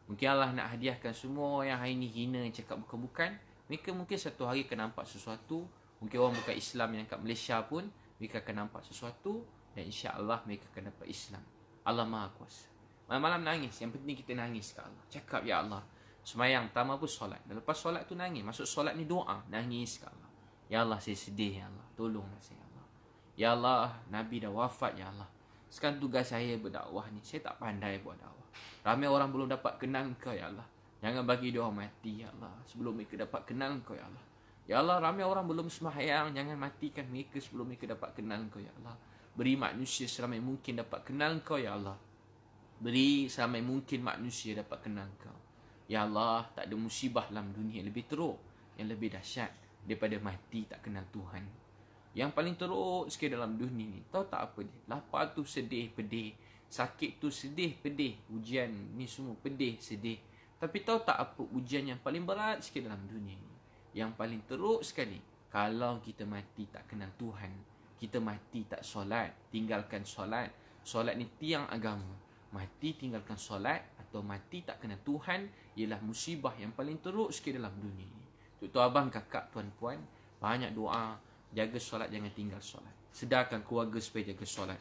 Mungkin Allah nak hadiahkan semua orang yang hari ni hina, cakap bukan-bukan. Mereka mungkin satu hari akan nampak sesuatu. Mungkin orang bukan Islam yang kat Malaysia pun, mereka akan nampak sesuatu. Dan insya-Allah mereka akan dapat Islam. Allah Maha Kuasa. Malam-malam nangis. Yang penting kita nangis ke Allah. Cakap, Ya Allah. Semayang pertama pun solat. Dan lepas solat tu nangis. Masuk solat ni doa. Nangis ke Allah. Ya Allah, saya sedih, Ya Allah. Tolonglah saya, Ya Allah. Ya Allah, Nabi dah wafat, Ya Allah. Sekarang tugas saya berdakwah ni. Saya tak pandai buat dakwah. Ramai orang belum dapat kenal Engkau, Ya Allah. Jangan bagi dia orang mati, Ya Allah. Sebelum mereka dapat kenal Engkau, Ya Allah. Ya Allah, ramai orang belum sembahyang. Jangan matikan mereka sebelum mereka dapat kenal Engkau, Ya Allah. Beri manusia seramai mungkin dapat kenal Engkau, Ya Allah. Beri seramai mungkin manusia dapat kenal Engkau. Ya Allah, tak ada musibah dalam dunia yang lebih teruk, yang lebih dahsyat daripada mati tak kenal Tuhan. Yang paling teruk sekali dalam dunia ni, tahu tak apa dia? Lapar tu sedih, pedih. Sakit tu sedih, pedih. Ujian ni semua pedih, sedih. Tapi tahu tak apa ujian yang paling berat sekali dalam dunia ni? Yang paling teruk sekali, kalau kita mati tak kenal Tuhan. Kita mati tak solat, tinggalkan solat. Solat ni tiang agama. Mati tinggalkan solat atau mati tak kenal Tuhan ialah musibah yang paling teruk sekali dalam dunia ni. Tuan abang, kakak, tuan-puan, banyak doa. Jaga solat, jangan tinggal solat. Sedarkan keluarga supaya jaga solat.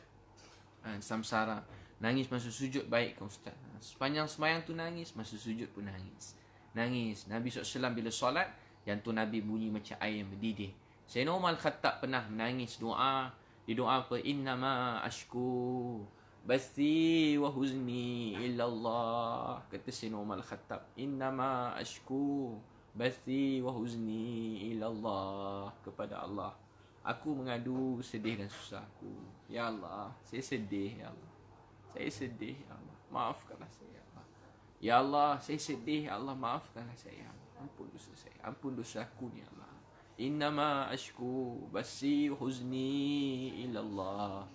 Samsara. Nangis masa sujud baik kan Ustaz. Sepanjang semayang tu nangis, masa sujud pun nangis. Nangis. Nabi SAW bila solat, jantung Nabi bunyi macam air yang mendidih. Sayyidina Umar Al-Khattab pernah menangis doa. Dia doa apa? Innama ashku bathi wa huzni illallah. Kata Sayyidina Umar Al-Khattab, Innama ashku bathi wa huzni ilallah, kepada Allah aku mengadu sedih dan susahku. Ya Allah, saya sedih, Ya Allah. Saya sedih, Ya Allah. Maafkanlah saya, Ya Allah. Ya Allah, saya sedih, Ya Allah. Maafkanlah saya, Ya Allah. Ampun dosa saya. Ampun dosaku ni, Ya Allah. Innama ashku basi huzni ilallah.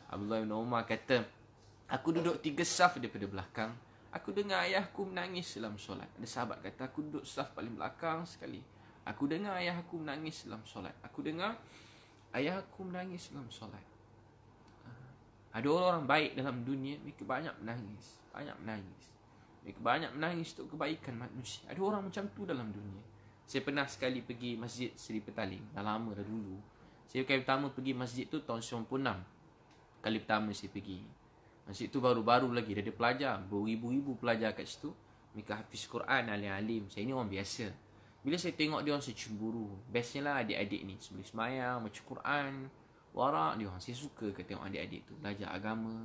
Abdullah bin Umar kata, aku duduk 3 saf daripada belakang. Aku dengar ayahku menangis dalam solat. Ada sahabat kata, aku duduk saf paling belakang sekali. Aku dengar ayahku menangis dalam solat. Aku dengar ayahku menangis dalam solat. Ada orang baik dalam dunia, mereka banyak menangis. Banyak menangis. Mereka banyak menangis untuk kebaikan manusia. Ada orang macam tu dalam dunia. Saya pernah sekali pergi masjid Seri Petaling. Dah lama dah dulu. Saya kali pertama pergi masjid tu tahun 96. Kali pertama saya pergi. Masjid tu baru-baru lagi. Dah ada pelajar. Beribu-ribu pelajar kat situ. Mereka hafiz Quran, alim-alim. Saya ni orang biasa. Bila saya tengok dia orang, saya cemburu. Bestnya lah adik-adik ni. Sebelum semayang, baca Quran, warak dia orang. Saya suka ke tengok adik-adik tu. Belajar agama.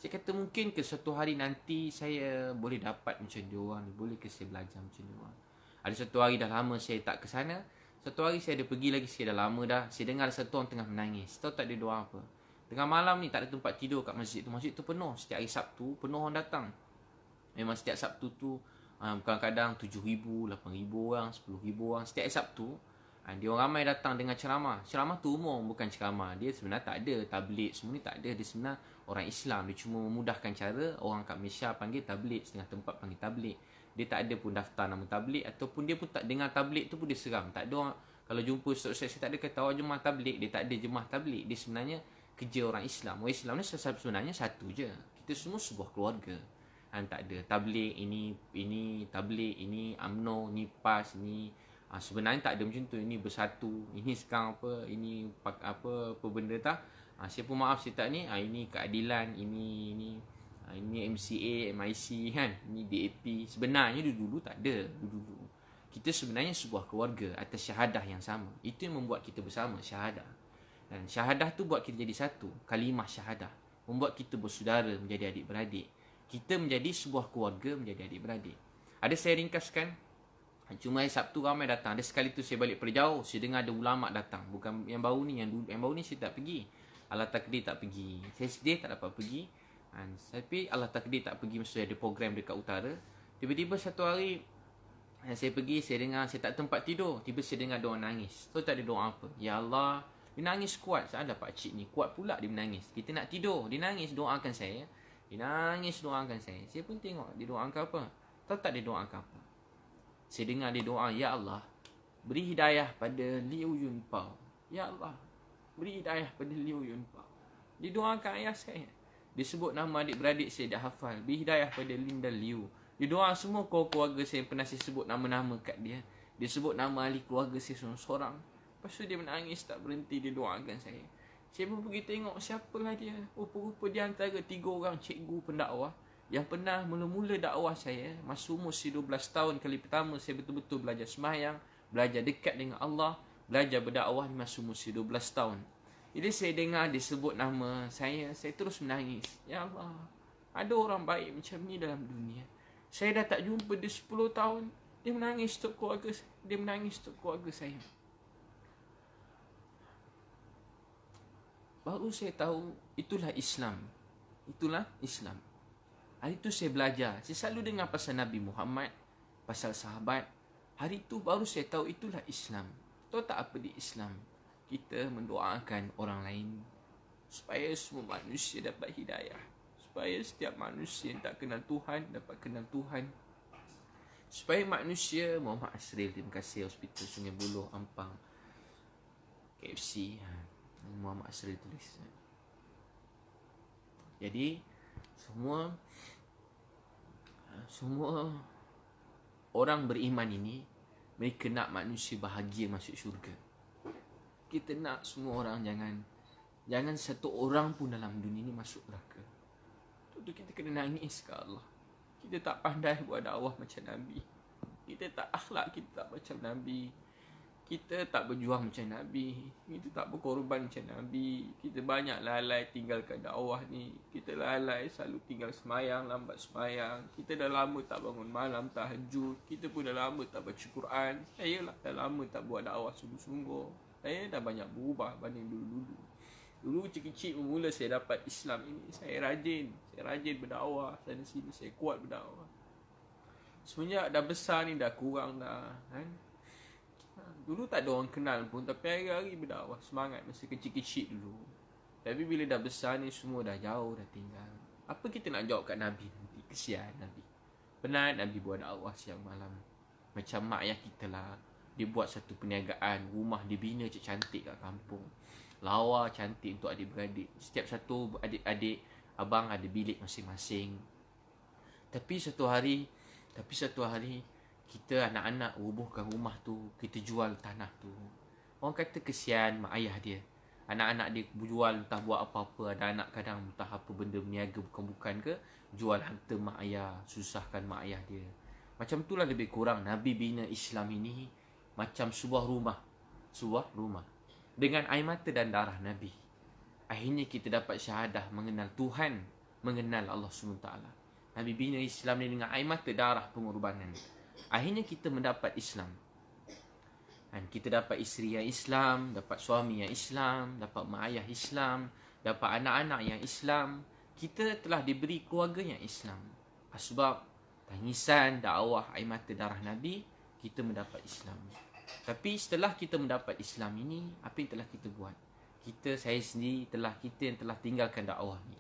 Saya kata mungkin ke satu hari nanti saya boleh dapat macam dia orang. Boleh ke saya belajar macam dia orang. Ada satu hari dah lama saya tak ke sana. Satu hari saya ada pergi lagi. Saya dah lama dah. Saya dengar satu orang tengah menangis. Tahu tak dia doa apa? Tengah malam ni tak ada tempat tidur kat masjid tu. Masjid tu penuh. Setiap hari Sabtu penuh orang datang. Memang setiap Sabtu tu kadang-kadang 7,000, 8,000 orang, 10,000 orang. Setiap hari Sabtu dia orang ramai datang dengan ceramah. Ceramah tu umum, bukan ceramah. Dia sebenarnya tak ada tabligh semua ni, tak ada. Dia sebenarnya orang Islam. Dia cuma memudahkan cara orang kat Malaysia panggil tabligh, setengah tempat panggil tabligh. Dia tak ada pun daftar nama tabligh, ataupun dia pun tak dengar tabligh tu pun dia seram. Tak ada orang, kalau jumpa ustaz-ustaz, saya tak ada kata awak jemaah tabligh. Dia tak ada jemaah tabligh. Dia sebenarnya kerja orang Islam. Orang Islam ni sebenarnya satu je. Kita semua sebuah keluarga. Tak ada tabligh ini tabligh, ini UMNO, ni PAS, ni sebenarnya tak ada macam tu. Ini bersatu. Ini sekarang apa, ini apa benda tak. Saya pun maaf saya tak ni. Ini keadilan, ini MCA, MIC kan. Ini DAP. Sebenarnya dulu tak ada. Dulu kita sebenarnya sebuah keluarga atas syahadah yang sama. Itu yang membuat kita bersama, syahadah. Dan syahadah tu buat kita jadi satu. Kalimah syahadah membuat kita bersaudara, menjadi adik-beradik. Kita menjadi sebuah keluarga, menjadi adik-beradik. Ada saya ringkaskan. Cuma hari Sabtu ramai datang. Ada sekali tu saya balik pada jauh, saya dengar ada ulama datang. Bukan yang baru ni, yang baru ni saya tak pergi. Allah takdir tak pergi. Saya sedih tak dapat pergi. Tapi Allah takdir tak pergi, maksudnya ada program dekat utara. Tiba-tiba satu hari saya pergi, saya dengar, saya tak tempat tidur. Tiba saya dengar doa nangis. So tak ada doa apa. Ya Allah, dia nangis kuat. Saya ada pakcik ni kuat pula dia menangis. Kita nak tidur, dia nangis doakan saya. Dia nangis doakan saya. Saya pun tengok dia doakan apa. Tahu tak dia doakan apa? Saya dengar dia doa, Ya Allah, beri hidayah pada Liu Yun Pao. Ya Allah, beri hidayah pada Liu Yun Pao. Dia doakan ayah saya. Dia sebut nama adik-beradik saya dah hafal. Beri hidayah pada Lin dan Liu. Dia doa semua keluarga saya yang pernah saya sebut nama-nama kat dia. Dia sebut nama ahli keluarga saya seorang-seorang. Lepas tu dia menangis tak berhenti, dia doakan saya. Saya pun pergi tengok siapalah dia. Rupa-rupa dia antara 3 orang cikgu pendakwah yang pernah mula-mula dakwah saya. Masa umur 12 tahun, kali pertama saya betul-betul belajar sembahyang, belajar dekat dengan Allah, belajar berdakwah di masa umur 12 tahun. Jadi saya dengar dia sebut nama saya terus menangis. Ya Allah, ada orang baik macam ni dalam dunia. Saya dah tak jumpa dia 10 tahun. Dia menangis untuk keluarga saya. Dia menangis untuk keluarga saya. Baru saya tahu itulah Islam. Itulah Islam. Hari itu saya belajar. Saya selalu dengar pasal Nabi Muhammad, pasal sahabat. Hari itu baru saya tahu itulah Islam. Tahu tak apa di Islam? Kita mendoakan orang lain supaya semua manusia dapat hidayah, supaya setiap manusia yang tak kenal Tuhan dapat kenal Tuhan, supaya manusia Muhammad Asril, terima kasih Hospital Sungai Buloh, Ampang, KFC, Muhammad Asril tulis. Jadi semua orang beriman ini, mereka nak manusia bahagia masuk syurga. Kita nak semua orang jangan satu orang pun dalam dunia ni masuk neraka. Itu kita kena nangis ke Allah. Kita tak pandai buat dakwah macam Nabi. Kita tak akhlak kita tak macam Nabi. Kita tak berjuang macam Nabi. Kita tak berkorban macam Nabi. Kita banyak lalai tinggalkan dakwah ni. Kita lalai selalu tinggal semayang, lambat semayang. Kita dah lama tak bangun malam, tahajud. Kita pun dah lama tak baca Quran. Saya lah dah lama tak buat dakwah sungguh-sungguh. Saya dah banyak berubah banding dulu-dulu. Dulu kecil-kecil bermula saya dapat Islam ini. Saya rajin berdakwah. Sana sini saya kuat berdakwah. Semenjak dah besar ni dah kurang dah kan. Dulu tak ada orang kenal pun, tapi hari-hari berdakwah, semangat masa kecil-kecil dulu. Tapi bila dah besar ni semua dah jauh, dah tinggal. Apa kita nak jawab kat Nabi nanti? Kesian Nabi. Penat Nabi buat dakwah siang malam. Macam mak ayah kita lah. Dia buat satu perniagaan, rumah dia bina cantik kat kampung. Lawa cantik untuk adik-beradik. Setiap satu adik-adik abang ada bilik masing-masing. Tapi satu hari kita anak-anak rubuhkan rumah tu, kita jual tanah tu. Orang kata kesian mak ayah dia. Anak-anak dia jual entah buat apa-apa. Ada anak kadang entah apa benda berniaga bukan-bukan ke, jual harta mak ayah, susahkan mak ayah dia. Macam itulah lebih kurang Nabi bina Islam ini macam sebuah rumah dengan air mata dan darah Nabi. Akhirnya kita dapat syahadah mengenal Tuhan, mengenal Allah SWT. Nabi bina Islam ni dengan air mata darah pengorbanan. Akhirnya kita mendapat Islam. Dan kita dapat isteri yang Islam, dapat suami yang Islam, dapat mak ayah Islam, dapat anak-anak yang Islam. Kita telah diberi keluarga yang Islam. Sebab tangisan, dakwah, air mata darah Nabi, kita mendapat Islam. Tapi setelah kita mendapat Islam ini, apa yang telah kita buat? Saya sendiri kita yang telah tinggalkan dakwah ni.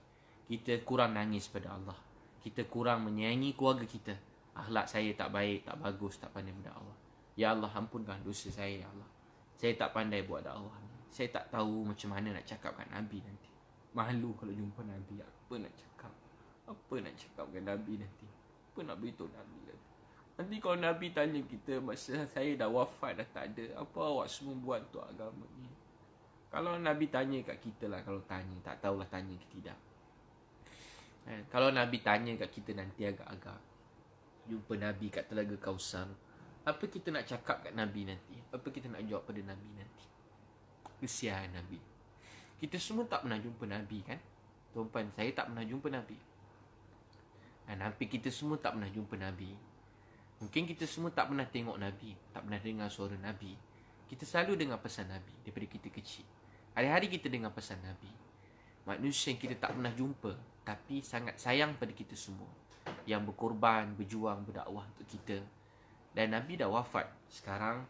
Kita kurang nangis pada Allah. Kita kurang menyayangi keluarga kita. Akhlak saya tak baik, tak bagus, tak pandai berdakwah. Ya Allah, ampunkan dosa saya, ya Allah. Saya tak pandai buat dakwah ni. Saya tak tahu macam mana nak cakap kat Nabi nanti. Malu kalau jumpa Nabi. Apa nak cakap? Apa nak cakap dengan Nabi nanti? Apa nak beritahu Nabi nanti? Nanti kalau Nabi tanya kita, masa saya dah wafat, dah tak ada, apa awak semua buat untuk agama ni? Kalau Nabi tanya kat kita lah, kalau tanya, tak tahulah tanya ke tidak. Kalau Nabi tanya kat kita nanti agak-agak, jumpa Nabi kat Telaga Kausar, apa kita nak cakap kat Nabi nanti? Apa kita nak jawab pada Nabi nanti? Kesian Nabi. Kita semua tak pernah jumpa Nabi kan? Tuan-tuan, saya tak pernah jumpa Nabi. Nabi kita semua tak pernah jumpa Nabi. Mungkin kita semua tak pernah tengok Nabi, tak pernah dengar suara Nabi. Kita selalu dengar pesan Nabi daripada kita kecil. Hari-hari kita dengar pesan Nabi. Manusia yang kita tak pernah jumpa, tapi sangat sayang pada kita semua, yang berkorban, berjuang, berdakwah untuk kita. Dan Nabi dah wafat. Sekarang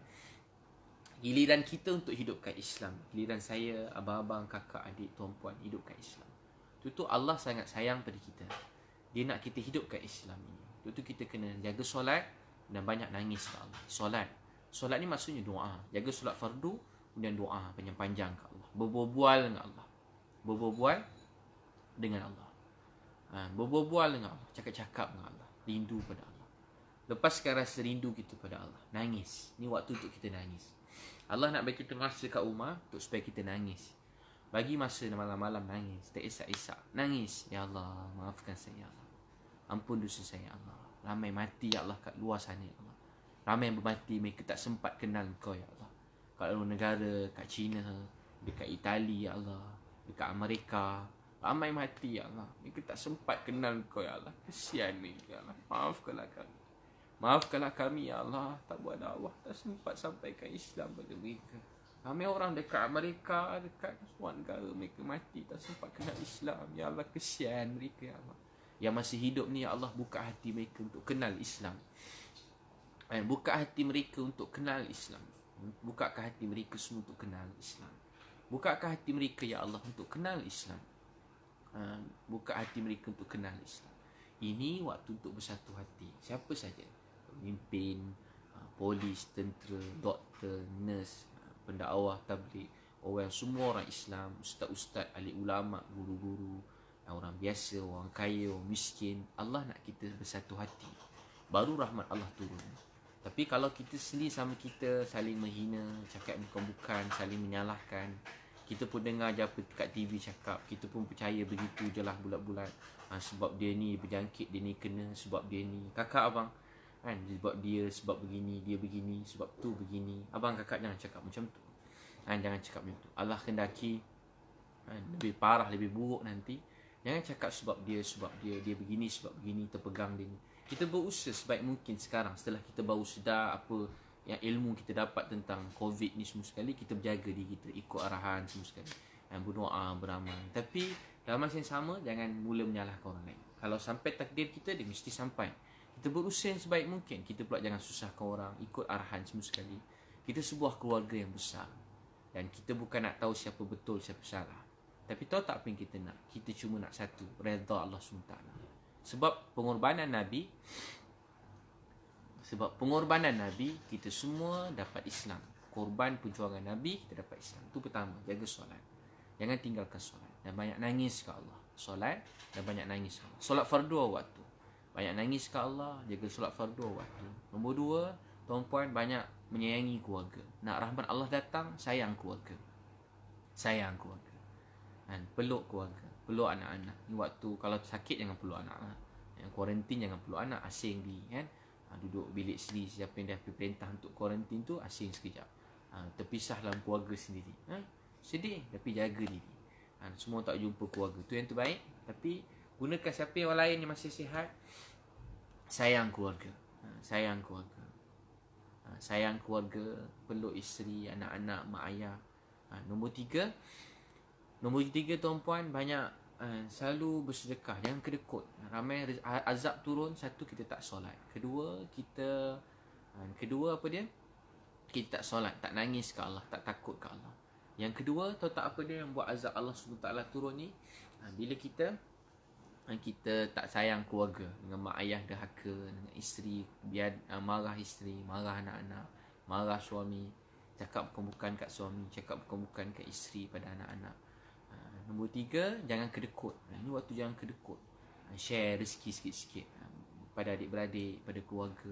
giliran kita untuk hidupkan Islam. Giliran saya, abang-abang, kakak, adik, tuan-puan hidupkan Islam. Itu Allah sangat sayang pada kita. Dia nak kita hidupkan Islam ini. Itu kita kena jaga solat dan banyak nangis ke Allah. Solat ni maksudnya doa. Jaga solat fardu, kemudian doa panjang-panjang ke Allah. Berbual dengan Allah. Berbual dengan Allah. Berbual dengan Allah, cakap-cakap dengan Allah, rindu pada Allah. Lepaskan rasa rindu kita pada Allah. Nangis. Ni waktu untuk kita nangis. Allah nak bagi kita masa kat rumah untuk supaya kita nangis. Bagi masa malam-malam nangis. Tak isak-isak. Nangis. Ya Allah, maafkan saya, ya Allah. Ampun dosa saya, ya Allah. Ramai mati, ya Allah, kat luar sana, ya Allah. Ramai yang bermati, mereka tak sempat kenal Kau, ya Allah. Kat luar negara, kat China, dekat Itali, ya Allah. Dekat Amerika. Ramai mati, ya Allah. Mereka tak sempat kenal Kau, ya Allah. Kesian mereka, ya Allah. Maafkanlah kami. Maafkanlah kami, ya Allah. Tak buat dakwah, tak sempat sampaikan Islam pada mereka. Ramai orang dekat Amerika, dekat semua negara, mereka mati, tak sempat kenal Islam. Ya Allah, kesian mereka, ya Allah. Yang masih hidup ni, ya Allah, buka hati mereka untuk kenal Islam. Buka hati mereka untuk kenal Islam. Bukakan hati mereka semua untuk kenal Islam. Bukakan hati mereka, ya Allah, untuk kenal Islam. Buka hati mereka untuk kenal Islam. Ini waktu untuk bersatu hati. Siapa saja, pemimpin, polis, tentera, doktor, nurse, pendakwah, tabligh, orang, semua orang Islam, ustaz-ustaz, ahli ulama, guru-guru, orang biasa, orang kaya, orang miskin. Allah nak kita bersatu hati, baru rahmat Allah turun. Tapi kalau kita sendiri sama kita saling menghina, cakap bukan-bukan, saling menyalahkan, kita pun dengar je apa kat TV cakap, kita pun percaya begitu je lah bulat-bulat. Sebab dia ni berjangkit, dia ni kena, sebab dia ni kakak abang, sebab dia, sebab begini, dia begini, sebab tu begini. Abang kakak jangan cakap macam tu. Jangan cakap macam tu. Allah kendaki lebih parah, lebih buruk nanti. Jangan cakap sebab dia begini, sebab begini, terpegang dia ni. Kita berusaha sebaik mungkin sekarang, setelah kita baru sedar apa yang ilmu kita dapat tentang COVID ni semua sekali, kita berjaga diri kita, ikut arahan semua sekali, berdoa, beramal. Tapi dalam masa yang sama, jangan mula menyalahkan orang lain. Kalau sampai takdir kita, dia mesti sampai. Kita berusaha sebaik mungkin. Kita pula jangan susahkan orang, ikut arahan semua sekali. Kita sebuah keluarga yang besar, dan kita bukan nak tahu siapa betul, siapa salah. Tapi tahu tak apa yang kita nak? Kita cuma nak satu, redha Allah SWT. Sebab pengorbanan Nabi, kita semua dapat Islam. Korban perjuangan Nabi, kita dapat Islam. Itu pertama, jaga solat. Jangan tinggalkan solat. Dan banyak nangis ke Allah. Solat dan banyak nangis ke Allah. Solat fardu waktu. Banyak nangis ke Allah, jaga solat fardu waktu. Nombor 2, tuan-puan, banyak menyayangi keluarga. Nak rahmat Allah datang, sayang keluarga. Sayang keluarga. Peluk keluarga, peluk anak-anak. Ni waktu kalau sakit jangan peluk anak-anak. Yang kuarantin jangan peluk anak, asing diri kan. Duduk bilik sendiri, siapa yang dah perintah untuk kuarantin tu asing sekejap. Terpisah dalam keluarga sendiri. Sedih tapi jaga diri. Semua tak jumpa keluarga, tu yang terbaik. Tapi gunakan siapa yang lain yang masih sihat. Sayang keluarga. Sayang keluarga. Sayang keluarga, peluk isteri, anak-anak, mak ayah. Nombor 3, tuan-puan, banyak selalu bersedekah. Jangan kedekut. Ramai azab turun. Satu, kita tak solat. Kedua apa dia? Kita tak solat, tak nangis ke Allah, tak takut ke Allah. Yang kedua, tahu tak apa dia yang buat azab Allah SWT turun ni? Bila kita tak sayang keluarga, dengan mak ayah derhaka, dengan isteri, biar marah isteri, marah anak-anak, marah suami, cakap bukan-bukan kat suami, cakap bukan-bukan kat isteri pada anak-anak. Nombor 3, jangan kedekut. Ini waktu jangan kedekut. Share rezeki sikit-sikit pada adik-beradik, pada keluarga.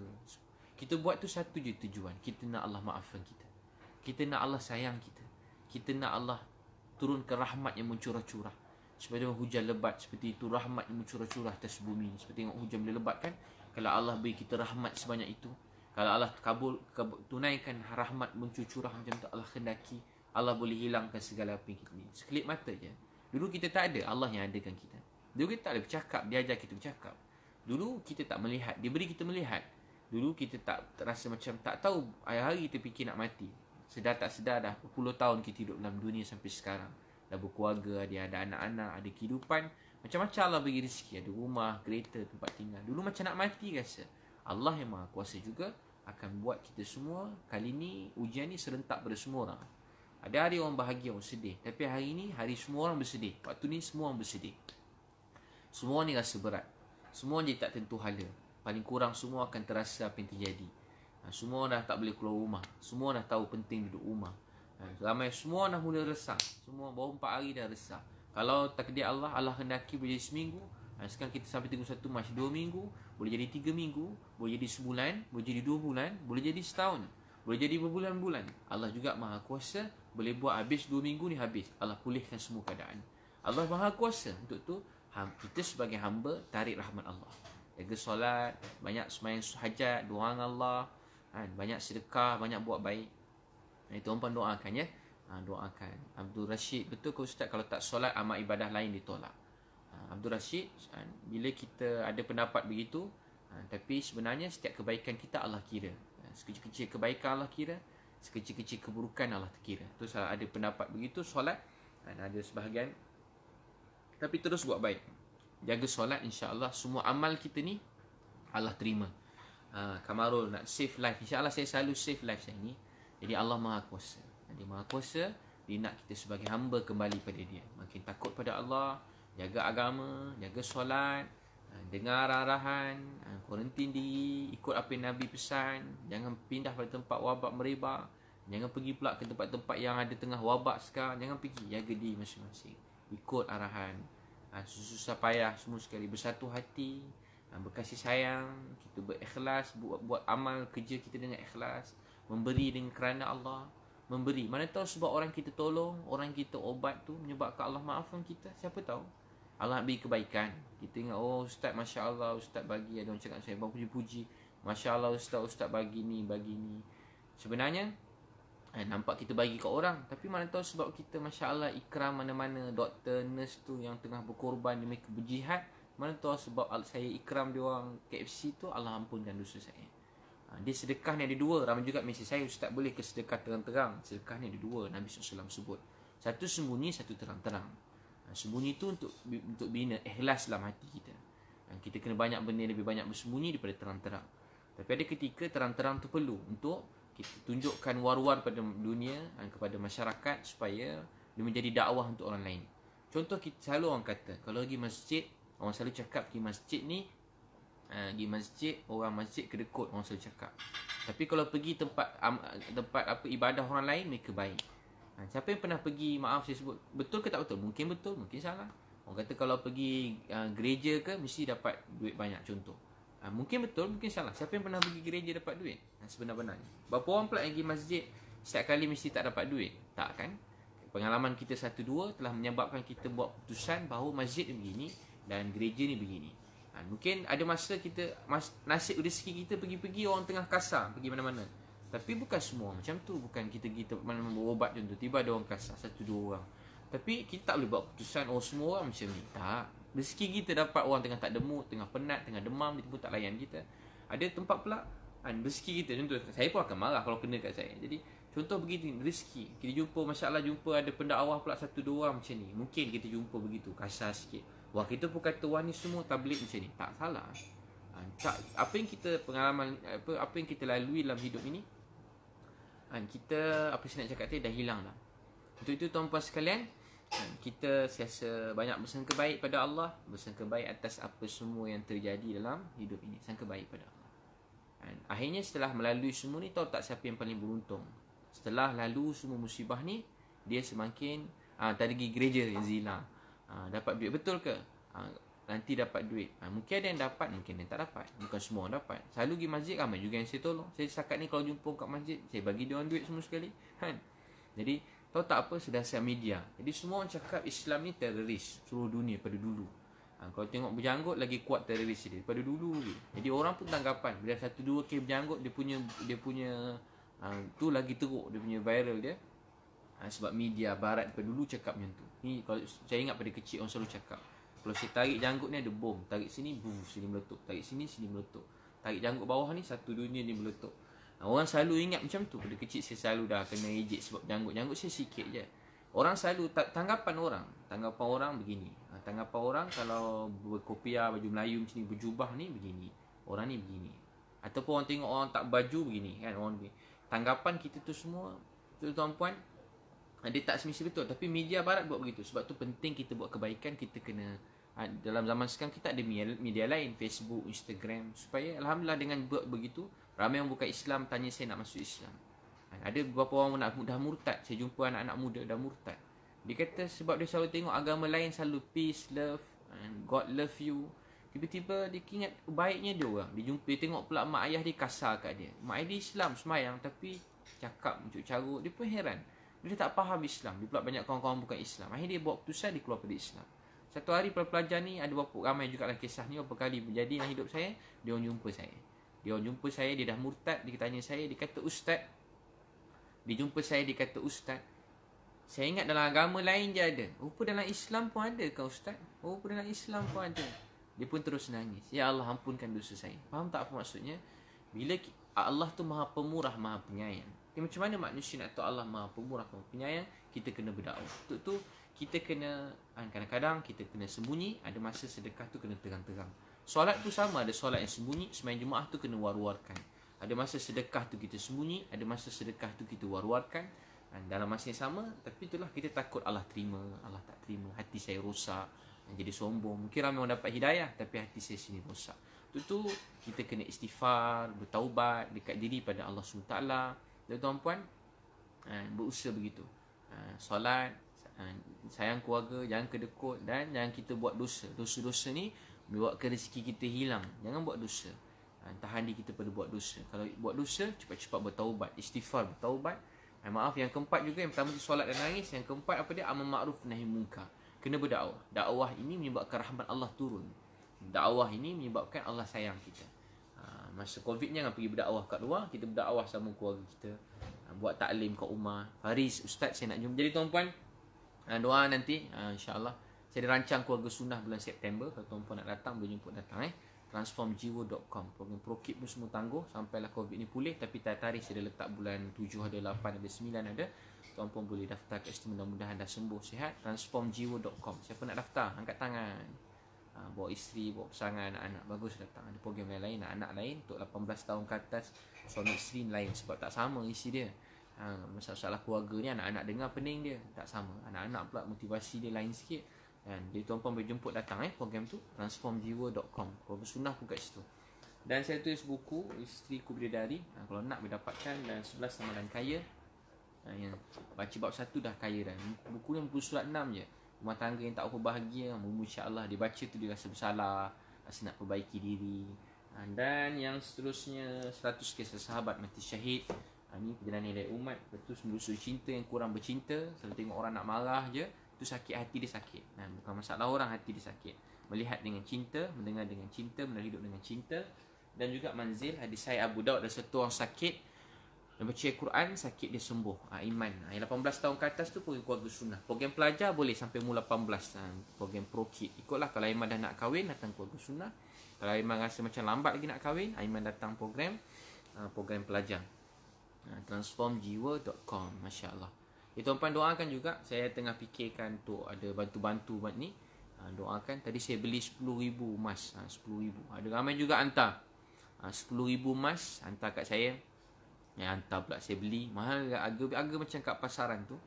Kita buat tu satu je tujuan. Kita nak Allah maafkan kita. Kita nak Allah sayang kita. Kita nak Allah turunkan rahmat yang mencurah-curah. Seperti hujan lebat, seperti itu rahmat yang mencurah-curah atas bumi. Seperti tengok hujan bila lebat kan. Kalau Allah beri kita rahmat sebanyak itu, kalau Allah tunaikan rahmat mencurah macam tu, Allah kendaki, Allah boleh hilangkan segala apa yang kita ni. Sekelip mata je. Dulu kita tak ada, Allah yang adakan kita. Dulu kita tak boleh bercakap, dia ajar kita bercakap. Dulu kita tak melihat, dia beri kita melihat. Dulu kita tak rasa macam tak tahu, hari-hari kita fikir nak mati. Sedar tak sedar dah berpuluh tahun kita hidup dalam dunia sampai sekarang. Dah berkeluarga, dia ada anak-anak, ada kehidupan. Macam-macam Allah bagi rezeki, ada rumah, kereta, tempat tinggal. Dulu macam nak mati rasa. Allah yang Maha Kuasa juga akan buat kita semua. Kali ni ujian ni serentak pada semua orang. Ada hari orang bahagia, orang sedih. Tapi hari ni, hari semua orang bersedih. Waktu ni semua orang bersedih. Semua ni rasa berat. Semua ni tak tentu hala. Paling kurang semua akan terasa apa yang terjadi. Semua dah tak boleh keluar rumah. Semua dah tahu penting duduk rumah. Ramai semua dah mula resah. Semua baru 4 hari dah resah. Kalau takdir Allah, Allah hendaki berjaya seminggu, Sekarang kita sampai tengok 1 Mac 2 minggu, boleh jadi 3 minggu, boleh jadi sebulan, boleh jadi 2 bulan, boleh jadi setahun, boleh jadi berbulan-bulan. Allah juga Maha Kuasa, boleh buat habis 2 minggu ni habis, Allah pulihkan semua keadaan. Allah Maha Kuasa. Untuk tu kita sebagai hamba tarik rahmat Allah. Jaga solat, banyak sembahyang hajat, doa dengan Allah, banyak sedekah, banyak buat baik. Itu orang doakan ya. Doakan. Abdul Rashid, betul ke Ustaz kalau tak solat amal ibadah lain ditolak? Abdul Rashid, bila kita ada pendapat begitu, tapi sebenarnya setiap kebaikan kita Allah kira. Sekecil-kecil kebaikan Allah kira, sekecil-kecil keburukan Allah terkira. Tu salah ada pendapat begitu solat, ada sebahagian. Tapi terus buat baik. Jaga solat, insya-Allah semua amal kita ni Allah terima. Kamarul nak save life, insya-Allah saya selalu save life saya ni. Jadi Allah Maha Kuasa. Dia Maha Kuasa, dia nak kita sebagai hamba kembali pada dia. Makin takut pada Allah, jaga agama, jaga solat, dengar arahan, kuarantin diri, ikut apa yang Nabi pesan, jangan pindah pada tempat wabak merebak, jangan pergi pula ke tempat-tempat yang ada tengah wabak sekarang, jangan pergi, jaga diri masing-masing. Ikut arahan, susah payah semua sekali, bersatu hati, berkasih sayang, kita berikhlas, buat amal kerja kita dengan ikhlas, memberi dengan kerana Allah, memberi. Mana tahu sebab orang kita tolong, orang kita obat tu menyebabkan Allah maafkan kita, siapa tahu. Allah beri kebaikan. Kita ingat, oh Ustaz, Masya Allah, Ustaz bagi. Ada orang cakap saya puji-puji, Masya Allah Ustaz, Ustaz bagi ni, bagi ni. Sebenarnya nampak kita bagi ke orang, tapi mana tahu sebab kita Masya Allah ikram mana-mana doktor, nurse tu yang tengah berkorban, mereka berjihad, mana tahu sebab saya ikram dia orang KFC tu, Allah ampunkan dosa saya. Dia sedekah ni ada dua. Ramai juga mesej saya, Ustaz boleh ke sedekah terang-terang? Sedekah ni ada dua, Nabi SAW sebut. Satu sembunyi, satu terang-terang. Sembunyi tu untuk bina ikhlas dalam hati kita. Kita kena banyak benda, lebih banyak bersembunyi daripada terang-terang. Tapi ada ketika terang-terang tu perlu untuk kita tunjukkan war-war pada dunia, kepada masyarakat, supaya dia menjadi dakwah untuk orang lain. Contoh, kita selalu orang kata, kalau pergi masjid, orang selalu cakap pergi masjid ni, pergi masjid, orang masjid kedekut, orang selalu cakap. Tapi kalau pergi tempat apa ibadah orang lain, mereka baik. Siapa yang pernah pergi, maaf saya sebut, betul ke tak betul? Mungkin betul, mungkin salah. Orang kata kalau pergi gereja ke, mesti dapat duit banyak, contoh. Mungkin betul, mungkin salah. Siapa yang pernah pergi gereja dapat duit? Sebenar-benarnya. Berapa orang pula yang pergi masjid setiap kali mesti tak dapat duit? Tak kan? Pengalaman kita 1-2 telah menyebabkan kita buat keputusan bahawa masjid ni begini dan gereja ni begini. Mungkin ada masa kita, nasib rezeki kita pergi-pergi orang tengah kasar, pergi mana-mana. Tapi bukan semua macam tu. Bukan kita mana-mana berobat contoh, tiba ada orang kasar 1-2 orang. Tapi kita tak boleh buat keputusan, oh semua orang macam ni. Tak. Rezeki kita dapat orang tengah tak ada mood, tengah penat, tengah demam, dia pun tak layan kita. Ada tempat pula rezeki kita, contoh saya pun akan marah kalau kena kat saya. Jadi contoh begitu, rezeki kita jumpa, Masya Allah, jumpa ada pendakwah pula 1-2 orang macam ni. Mungkin kita jumpa begitu, kasar sikit. Wah, kita pun kata, wah ni semua tabligh macam ni. Tak salah. Apa yang kita pengalaman, apa yang kita lalui dalam hidup ini, kita, apa saya nak cakap tadi, dah hilang dah. Untuk itu tuan-puan sekalian, kita siasa banyak bersangka baik pada Allah, bersangka baik atas apa semua yang terjadi dalam hidup ini. Sangka baik pada Allah. Akhirnya setelah melalui semua ni, tahu tak siapa yang paling beruntung? Setelah lalu semua musibah ni, dia semakin tadi pergi gereja yang zina, dapat duit, betul ke? Nanti dapat duit. Mungkin ada yang dapat, mungkin ada yang tak dapat. Bukan semua orang dapat. Selalu pergi masjid, ramai juga yang saya tolong. Saya setakat ni kalau jumpa kat masjid, saya bagi dia orang duit semua sekali. Jadi tahu tak apa, sedasar media. Jadi semua orang cakap Islam ni teroris seluruh dunia pada dulu. Kalau tengok berjanggut, lagi kuat teroris dia daripada dulu. Jadi orang pun tanggapan, bila 1-2 kes berjanggut, dia punya tu lagi teruk, dia punya viral dia. Sebab media barat daripada dulu cakap macam tu. Ni kalau saya ingat pada kecil orang selalu cakap, kalau saya tarik janggut ni ada bom, tarik sini boom, sini meletup, tarik sini meletup, tarik janggut bawah ni satu dunia ni meletup. Orang selalu ingat macam tu. Pada kecil saya selalu dah kena ejek sebab janggut saya sikit je. Orang selalu tanggapan orang begini. Tanggapan orang kalau berkopiah, baju Melayu macam ni, berjubah ni begini, orang ni begini. Ataupun orang tengok orang tak baju begini kan, orang begini. Tanggapan kita tu semua tu tuan-puan, dia tak semestinya betul. Tapi media barat buat begitu. Sebab tu penting kita buat kebaikan, kita kena, dalam zaman sekarang kita ada media lain, Facebook, Instagram, supaya Alhamdulillah dengan buat begitu, ramai orang bukan Islam tanya saya nak masuk Islam. Ada beberapa orang dah murtad. Saya jumpa anak-anak muda dah murtad. Dia kata sebab dia selalu tengok agama lain selalu peace, love, God love you. Tiba-tiba dia ingat baiknya dia orang. Dia tengok pula mak ayah dia kasar kat dia. Mak ayah dia Islam semayang tapi cakap untuk carut. Dia pun heran. Dia tak faham Islam. Dia pula banyak kawan-kawan bukan Islam. Akhirnya dia buat keputusan dia keluar dari Islam. Satu hari pelajar ni ada berapa ramai juga lah kisah ni. Berapa kali berjadi dalam hidup saya. Dia orang jumpa saya. Dia orang jumpa saya. Dia dah murtad. Dia tanya saya. Dia kata ustaz. Dia jumpa saya. Dia kata ustaz. Saya ingat dalam agama lain je ada. Rupa dalam Islam pun ada kau ustaz. Rupa dalam Islam pun ada. Dia pun terus nangis. Ya Allah ampunkan dosa saya. Faham tak apa maksudnya? Bila Allah tu maha pemurah, maha penyayang. Jadi macam mana manusia nak tahu Allah maha pemurah, maha penyayang? Kita kena berdakwah. Untuk tu kita kena, kadang-kadang kita kena sembunyi. Ada masa sedekah tu kena terang-terang. Solat tu sama. Ada solat yang sembunyi. Sembahyang Jumaat tu kena war-warkan. Ada masa sedekah tu kita sembunyi. Ada masa sedekah tu kita war-warkan. Dalam masa yang sama. Tapi itulah kita takut Allah terima, Allah tak terima. Hati saya rosak, jadi sombong. Mungkin ramai orang dapat hidayah, tapi hati saya sini rosak. Itu kita kena istighfar, bertaubat, dekat diri pada Allah SWT. Dan tuan-puan, berusaha begitu. Solat, sayang keluarga, jangan kedekut. Dan jangan kita buat dosa. Dosa-dosa ni menyebabkan rezeki kita hilang. Jangan buat dosa. Tahan diri kita pada buat dosa. Kalau buat dosa, cepat-cepat bertaubat. Istighfar, bertaubat. Maaf, yang keempat juga. Yang pertama tu solat dan nangis. Yang keempat apa dia? Amal ma'ruf nahi munkar. Kena berdakwah. Dakwah ini menyebabkan rahmat Allah turun. Dakwah ini menyebabkan Allah sayang kita. Masa Covid ni jangan pergi berdakwah kat luar. Kita berdakwah sama keluarga kita. Buat taklim kat rumah. Faris, ustaz saya nak jumpa. Jadi tuan-puan, doa nanti insyaAllah. Saya ada rancang keluarga sunnah bulan September. Kalau tuan-puan nak datang, boleh jemput datang. Transformjiwa.com. Program ProKit pun semua tangguh sampailah Covid ni pulih. Tapi tarikh saya dah letak bulan 7 ada, 8 ada, 9 ada. Tuan-puan boleh daftar kat situ. Mudah-mudahan dah sembuh sihat. Transformjiwa.com. Siapa nak daftar? Angkat tangan. Bawa isteri, bawa pasangan, anak-anak. Bagus datang. Ada program lain-lain. Anak lain untuk 18 tahun ke atas. Suami isteri lain. Sebab tak sama isi dia. Masalah keluarga ni anak-anak dengar pening dia. Tak sama. Anak-anak pula motivasi dia lain sikit. Dan jadi tuan-puan boleh jemput datang program tu. Transformjiwa.com. Program sunnah pun kat situ. Dan saya tulis buku Isteriku Bidadari. Kalau nak boleh dapatkan. Dan 11 Amalan Kaya. Yang baca bab 1 dah kaya dah. Buku ni buku surat 6 je. Rumah tangga yang tak apa bahagia, insya-Allah dia baca tu dia rasa bersalah, rasa nak perbaiki diri. Dan yang seterusnya 100 kisah sahabat mati syahid. Ni perjalanan dari umat. Betul menyusui cinta yang kurang bercinta. Selalu tengok orang nak marah je, tu sakit hati dia sakit. Bukan masalah orang, hati dia sakit. Melihat dengan cinta, mendengar dengan cinta, hidup dengan cinta. Dan juga manzil hadis saya Abu Daud, ada satu orang sakit dan baca Al-Quran, sakit dia sembuh. Iman. Yang 18 tahun ke atas tu program keluarga sunnah. Program pelajar boleh sampai umur 18. Program ProKit. Ikutlah kalau Aiman dah nak kahwin, datang keluarga sunnah. Kalau Aiman rasa macam lambat lagi nak kahwin, Aiman datang program pelajar. Transformjiwa.com. Masya Allah. Tuan-tuan doakan juga. Saya tengah fikirkan tu ada bantu-bantu buat ni. Doakan. Tadi saya beli 10,000 emas. 10,000. Ada ramai juga hantar. 10,000 emas hantar kat saya. Yang hantar pula saya beli mahal, harga macam kat pasaran tu.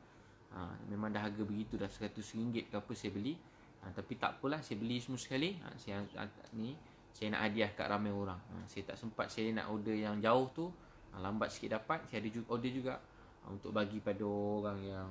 Memang dah harga begitu, dah RM100 ke apa saya beli. Tapi tak apalah, saya beli semua sekali. Saya nak hadiah kat ramai orang. Saya tak sempat, saya nak order yang jauh tu. Lambat sikit dapat. Saya ada juga order juga untuk bagi pada orang yang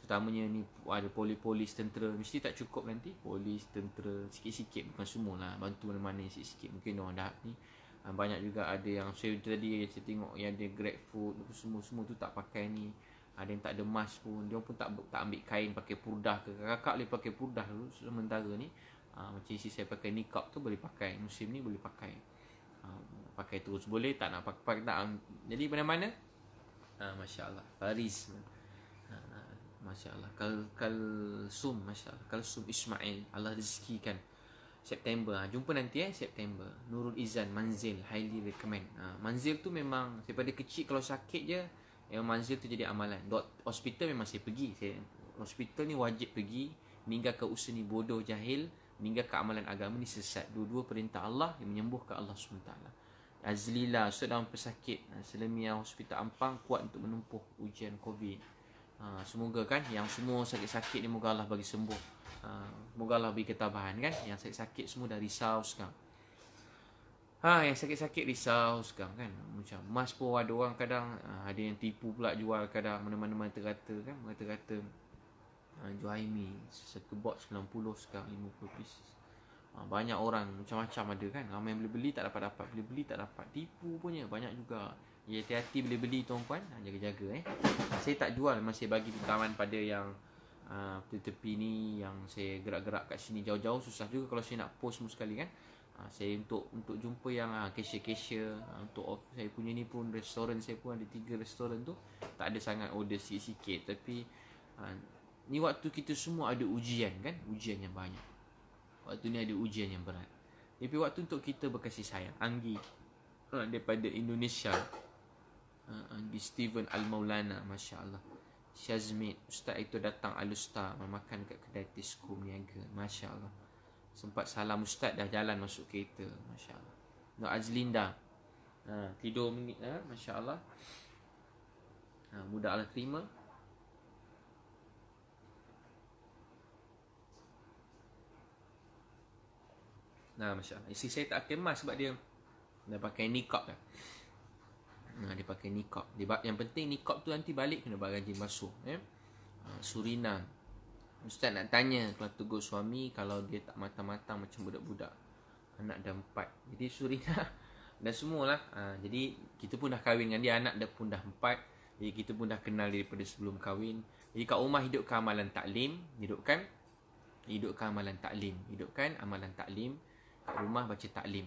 terutamanya ni ada polis, tentera. Mesti tak cukup nanti. Polis, tentera, sikit-sikit, bukan semua lah. Bantu mana-mana sikit-sikit. Mungkin orang dah ni. Banyak juga ada yang saya tadi saya tengok yang ada GrabFood, semua tu tak pakai ni. Ada yang tak ada mask pun, dia pun tak ambil kain, pakai purdah ke. Kakak boleh pakai purdah dulu sementara ni. Macam isi saya pakai niqab tu boleh pakai, musim ni boleh pakai. Pakai terus boleh, tak nak pakai tak. Jadi mana-mana. Masya-Allah. Faris. Masya-Allah. Kalsum, masya-Allah. Kalsum Ismail, Allah rezekikan. September. Jumpa nanti September. Nurul Izan, Manzil, highly recommend. Manzil tu memang daripada kecil kalau sakit je, yang Manzil tu jadi amalan. Hospital memang saya pergi. Hospital ni wajib pergi. Meninggalkan usaha ni bodoh, jahil. Meninggalkan amalan agama ni sesat. Dua-dua perintah Allah yang menyembuhkan Allah SWT. Azlila, sedang pesakit. Selamiah Hospital Ampang kuat untuk menempuh ujian Covid. Semoga kan yang semua sakit-sakit ni moga Allah bagi sembuh. Moga Allah beri ketabahan kan. Yang sakit-sakit semua dah risau sekarang. Yang sakit-sakit risau sekarang kan. Macam emas pun ada orang kadang ada yang tipu pula jual kadang mana-mana terkata kan. Mengata-kata Juhaimi satu box 90 sekarang 50 pieces. Banyak orang macam-macam ada kan. Ramai yang beli tak dapat-dapat, beli tak dapat, tipu punya banyak juga. Ya, hati-hati beli tuan-puan, jaga-jaga Saya tak jual, masih bagi taman pada yang tepi ni, yang saya gerak-gerak kat sini jauh-jauh. Susah juga kalau saya nak post semua sekali kan. Saya untuk jumpa yang cashier-cashier, untuk saya punya ni pun restoran, saya pun ada 3 restoran tu, tak ada sangat order sikit-sikit. Tapi ni waktu kita semua ada ujian kan, ujian yang banyak. Waktu ni ada ujian yang berat. Tapi waktu untuk kita berkasih sayang. Anggi daripada Indonesia, Anggi Steven Al-Maulana, Masya Allah. Syazmit, Ustaz itu datang Al-Ustaz memakan kat kedai Tisco Niaga, Masya Allah. Sempat salam Ustaz, dah jalan masuk kereta, Masya Allah. Nur Azlinda, tidur menit, Masya Allah. Mudah Allah terima. Masya Allah. Isteri saya tak kemas sebab dia dah pakai niqab dah. Dia pakai niqab. Yang penting niqab tu nanti balik kena buat rajin basuh. Surinam. Ustaz nak tanya, kalau tegur suami kalau dia tak matang-matang macam budak-budak. Anak dah 4. Jadi Surinam dah semualah. Jadi kita pun dah kahwin dengan dia, anak dah pun dah 4. Jadi kita pun dah kenal daripada sebelum kahwin. Jadi kat rumah hidupkan amalan taklim, hidupkan amalan taklim, hidupkan amalan taklim. Kat rumah baca taklim,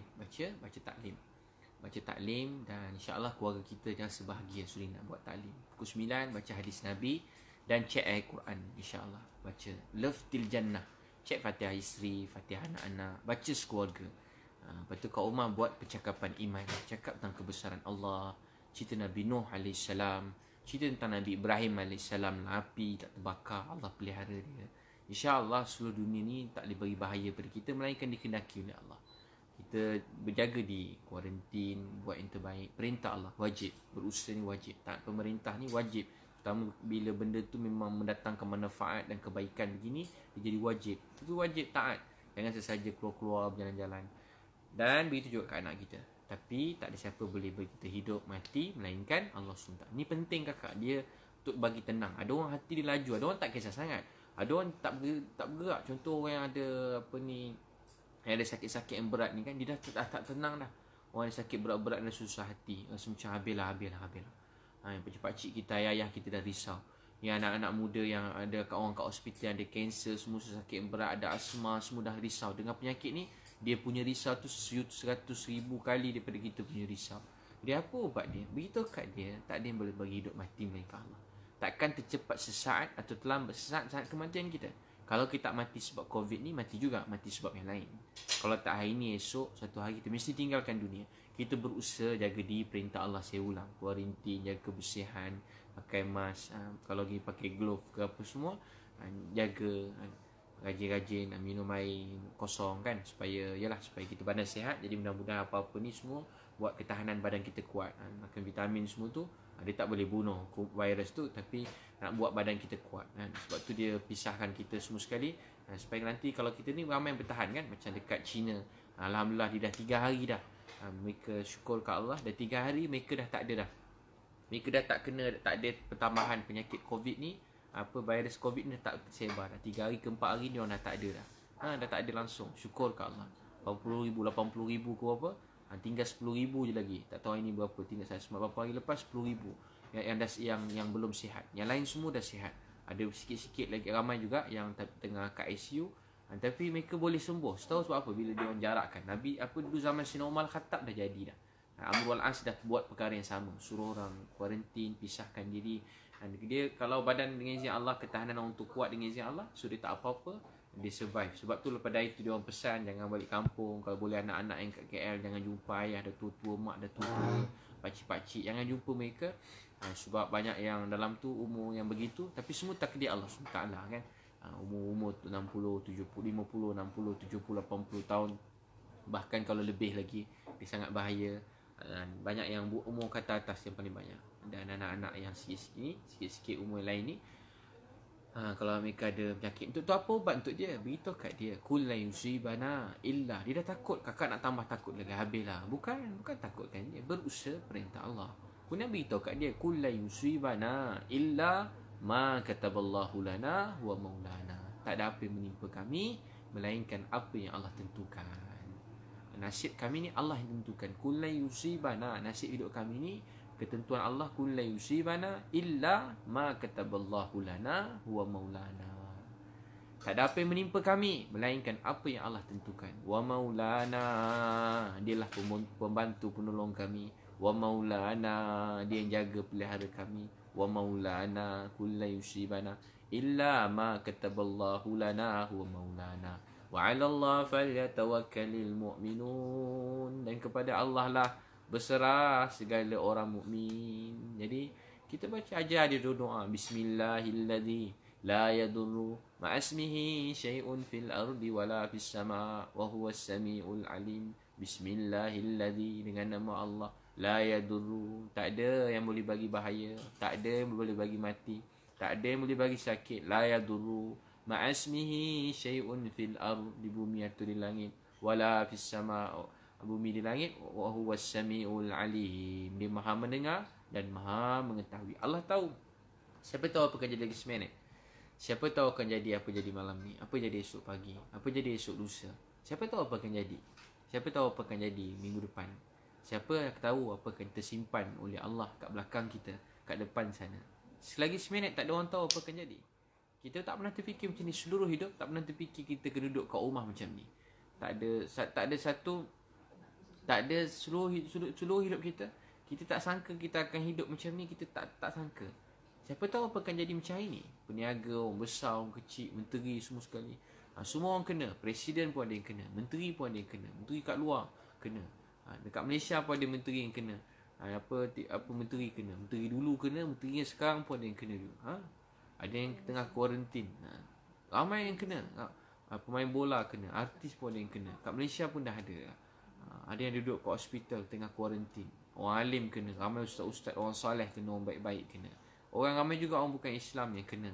baca taklim, dan insya-Allah keluarga kita jangan sebahagia Surinam buat taklim. Pukul 9 baca hadis Nabi dan cek ayat Quran, insya-Allah. Baca Love Til Jannah, cek Fatihah isteri, Fatihah anak-anak, baca sekeluarga. Lepas tu kat rumah buat percakapan iman, cakap tentang kebesaran Allah, cerita Nabi Nuh AS, cerita tentang Nabi Ibrahim AS, api tak terbakar, Allah pelihara dia. InsyaAllah seluruh dunia ni tak boleh bagi bahaya pada kita melainkan dikendaki oleh Allah. Kita berjaga di kuarantin, buat yang terbaik. Perintah Allah wajib, berusaha ni wajib. Taat pemerintah ni wajib. Terutama bila benda tu memang mendatangkan manfaat dan kebaikan begini, dia jadi wajib. Itu wajib taat. Jangan sesaja keluar-keluar berjalan-jalan. Dan begitu juga kat anak kita. Tapi tak ada siapa boleh bagi kita hidup mati melainkan Allah SWT. Ni penting kakak, dia untuk bagi tenang. Ada orang hati dia laju, ada orang tak kisah sangat. Ada orang tak bergerak. Contoh orang yang ada yang ada sakit-sakit yang berat ni kan, dia dah tak tenang dah. Orang yang sakit berat-berat dah susah hati, rasa macam habislah. Yang pakcik kita, ayah kita dah risau. Yang anak-anak muda yang ada orang kat hospital yang ada kanser, semua sakit yang berat, ada asma, semua dah risau. Dengan penyakit ni, dia punya risau tu 100,000 kali daripada kita punya risau. Dia apa ubat dia? Beritahu kat dia, tak ada yang boleh bagi hidup mati melainkan Allah. Takkan tercepat sesaat atau terlambat sesaat kematian kita. Kalau kita mati sebab COVID ni, mati juga mati sebab yang lain. Kalau tak hari ni, esok satu hari kita mesti tinggalkan dunia. Kita berusaha jaga diri, perintah Allah saya ulang, kuarantin, jaga kebersihan, pakai mask, kalau lagi pakai glove ke apa semua, jaga rajin-rajin minum air kosong kan, supaya kita badan sihat. Jadi mudah-mudahan apa-apa ni semua buat ketahanan badan kita kuat. Makan vitamin semua tu, dia tak boleh bunuh virus tu, tapi nak buat badan kita kuat. Sebab tu dia pisahkan kita semua sekali, supaya nanti kalau kita ni ramai yang bertahan kan. Macam dekat China, Alhamdulillah dia dah 3 hari dah. Mereka syukur kat Allah, dah 3 hari mereka dah tak ada dah. Mereka dah tak ada pertambahan penyakit COVID ni, virus COVID ni dah tak sebar dah. 3 hari ke 4 hari ni orang dah tak ada dah. Dah tak ada langsung. Syukur kat Allah. 40,000, 80,000 ke apa, tinggal 10,000 je lagi. Tak tahu ini berapa. Tinggal saya beberapa hari lepas 10,000 yang belum sihat. Yang lain semua dah sihat. Ada sikit-sikit lagi ramai juga yang tengah kat ICU. Tapi mereka boleh sembuh. Tahu sebab apa? Bila dia orang jarakkan. Nabi dulu zaman Sayyidina Umar Khattab dah jadi dah. Amr wal As dah buat perkara yang sama. Suruh orang kuarantin, pisahkan diri. Dan dia kalau badan dengan izin Allah, ketahanan orang tu kuat dengan izin Allah, so dia tak apa-apa, dia survive. Sebab tu lepas dari tu dia orang pesan jangan balik kampung. Kalau boleh anak-anak yang kat KL jangan jumpa ayah dah tua-tua, mak dah tua-tua, pakcik-pakcik, jangan jumpa mereka. Sebab banyak yang dalam tu umur yang begitu, tapi semua takdir Allah SWT kan. Umur 60, 70, 50, 60, 70, 80 tahun. Bahkan kalau lebih lagi, dia sangat bahaya. Banyak yang umur kata atas yang paling banyak. Dan anak-anak yang sikit-sikit umur lain ni, kalau mereka ada penyakit, untuk tu apa ubat untuk dia? Beritahu kat dia, kul la yusibana illa. Dia dah takut, kakak nak tambah takut lagi, habislah. Bukan takutkan dia, berusaha perintah Allah. Kemudian beritahu kat dia, kul la yusibana illa ma kataballahu lana wa maulana. Tak ada apa yang menimpa kami melainkan apa yang Allah tentukan. Nasib kami ni Allah yang tentukan. Kul lan yusibana, nasib hidup kami ni ketentuan Allah. Kul lan yusibana illa ma kataballahu lana huwa maulana. Tak ada apa yang menimpa kami melainkan apa yang Allah tentukan. Wa maulana, dialah pembantu penolong kami. Wa maulana, dia yang jaga pelihara kami. Wa maulana kulla yusibana illa ma kataballahu lana huwa maulana. Wa 'ala Allah falyatawakkalul mu'minun. Dan kepada Allah lah berserah segala orang mukmin. Jadi kita baca ajar dia doa, bismillahilladzi la yadurru ma'asmihi syai'un fil ardi wala fis sama' wa huwas samiul alim. Bismillahilladzi, dengan nama Allah, la yadurru, tak ada yang boleh bagi bahaya, tak ada yang boleh bagi mati, tak ada yang boleh bagi sakit. La yadurru ma'asmihi syai'un fil ardi, di bumi atau di langit, wala fis sama', bumi di langit, wa huwas samiul alim, dia maha mendengar dan maha mengetahui. Allah tahu. Siapa tahu apa akan jadi lagi seminit? Siapa tahu akan jadi apa jadi malam ni, apa jadi esok pagi, apa jadi esok lusa. Siapa tahu apa akan jadi? Siapa tahu apa akan jadi minggu depan? Siapa tahu apa akan tersimpan oleh Allah kat belakang kita, kat depan sana. Selagi seminit tak ada orang tahu apa akan jadi. Kita tak pernah terfikir macam ni seluruh hidup. Tak pernah terfikir kita kena duduk kat rumah macam ni. Tak ada seluruh hidup kita. Kita tak sangka kita akan hidup macam ni. Kita tak sangka. Siapa tahu apa akan jadi macam ini. Peniaga, orang besar, orang kecil, menteri, semua sekali. Semua orang kena. Presiden pun ada yang kena. Menteri pun ada yang kena. Menteri kat luar kena. Dekat Malaysia pun ada menteri yang kena. Apa menteri kena. Menteri dulu kena. Menteri yang sekarang pun ada yang kena juga. Ada yang tengah kuarantin. Ramai yang kena. Pemain bola kena. Artis pun ada yang kena. Kat Malaysia pun dah ada. Ada yang duduk kat hospital tengah kuarantin. Orang alim kena. Ramai ustaz-ustaz, orang soleh kena. Orang baik-baik kena. Orang ramai juga orang bukan Islam yang kena.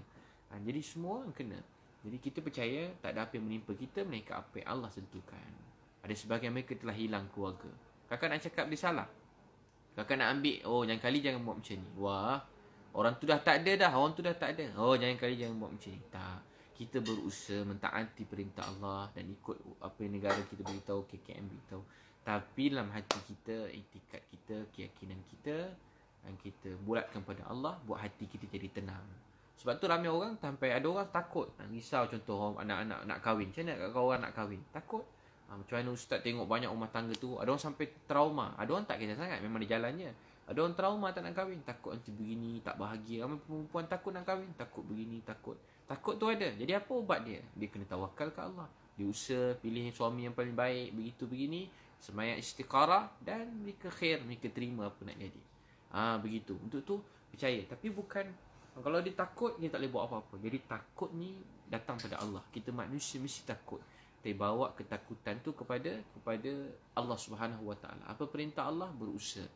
Jadi semua orang kena. Jadi kita percaya tak ada apa yang menimpa kita melainkan apa yang Allah tentukan. Ada sebahagian mereka telah hilang keluarga. Kakak nak cakap dia salah. Kakak nak ambil, jangan buat macam ni. Wah, orang tu dah tak ada dah. Orang tu dah tak ada. Jangan buat macam ni. Tak. Kita berusaha mentaati perintah Allah dan ikut apa yang negara kita beritahu, KKM beritahu. Tapi dalam hati kita, itikad kita, keyakinan kita, dan kita bulatkan pada Allah, buat hati kita jadi tenang. Sebab tu ramai orang sampai ada orang takut, risau. Contoh anak-anak nak kahwin. Macam mana kalau orang nak kahwin? Takut. Macam mana ustaz tengok banyak rumah tangga tu, ada orang sampai trauma. Ada orang tak kisah sangat, memang dia jalannya. Ada orang trauma tak nak kahwin, takut nanti begini, tak bahagia. Ramai perempuan takut nak kahwin, takut begini, takut tu ada. Jadi apa ubat dia? Dia kena tawakal ke Allah. Dia usaha pilih suami yang paling baik, begitu begini, semayang istiqarah, dan mereka khair, mereka terima apa nak jadi. Begitu. Untuk tu percaya. Tapi bukan, kalau dia takut, dia tak boleh buat apa-apa. Jadi takut ni datang pada Allah. Kita manusia mesti takut. Kita bawa ketakutan tu kepada Allah Subhanahu Wa Taala. Apa perintah Allah? Berusaha.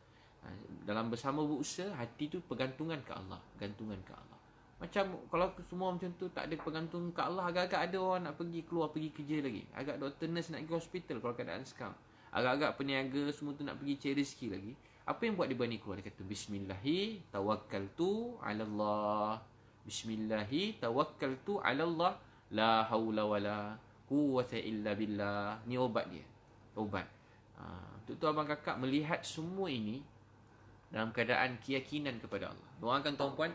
Dalam bersama berusaha, hati tu pergantungan ke Allah. Gantungan ke Allah. Macam kalau semua macam tu, tak ada pergantungan ke Allah, agak-agak ada orang nak pergi keluar, pergi kerja lagi. Agak doktor nurse nak pergi hospital kalau keadaan sekarang. Agak-agak peniaga semua tu nak pergi cari rezeki lagi. Apa yang buat dia berani keluar? Dia kata Bismillahi tawakkaltu ala Allah. Bismillahi tawakkaltu ala Allah. La hawla wala quwwata illa billah. Ni obat dia. Obat. Untuk tu abang kakak melihat semua ini dalam keadaan keyakinan kepada Allah. Doakan tuan-puan.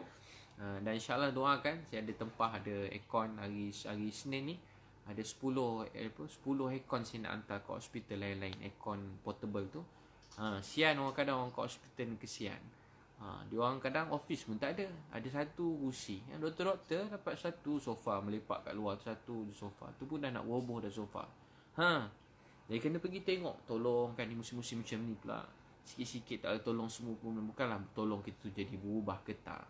Dan insyaAllah doakan. Saya ada tempah, ada aircon hari Senin ni. Ada 10 aircon saya nak hantar ke hospital lain-lain. Aircon portable tu. Sian orang kadang orang kat hospital kesian. Dia orang kadang office pun tak ada. Ada satu kursi. Doktor-doktor dapat satu sofa melepak kat luar, satu sofa. Tu pun dah nak roboh dah sofa. Jadi kena pergi tengok. Tolong kan ni musim-musim macam ni pula. Sikit-sikit tak ada tolong semua pun. Bukanlah tolong kita tu jadi berubah ke tak.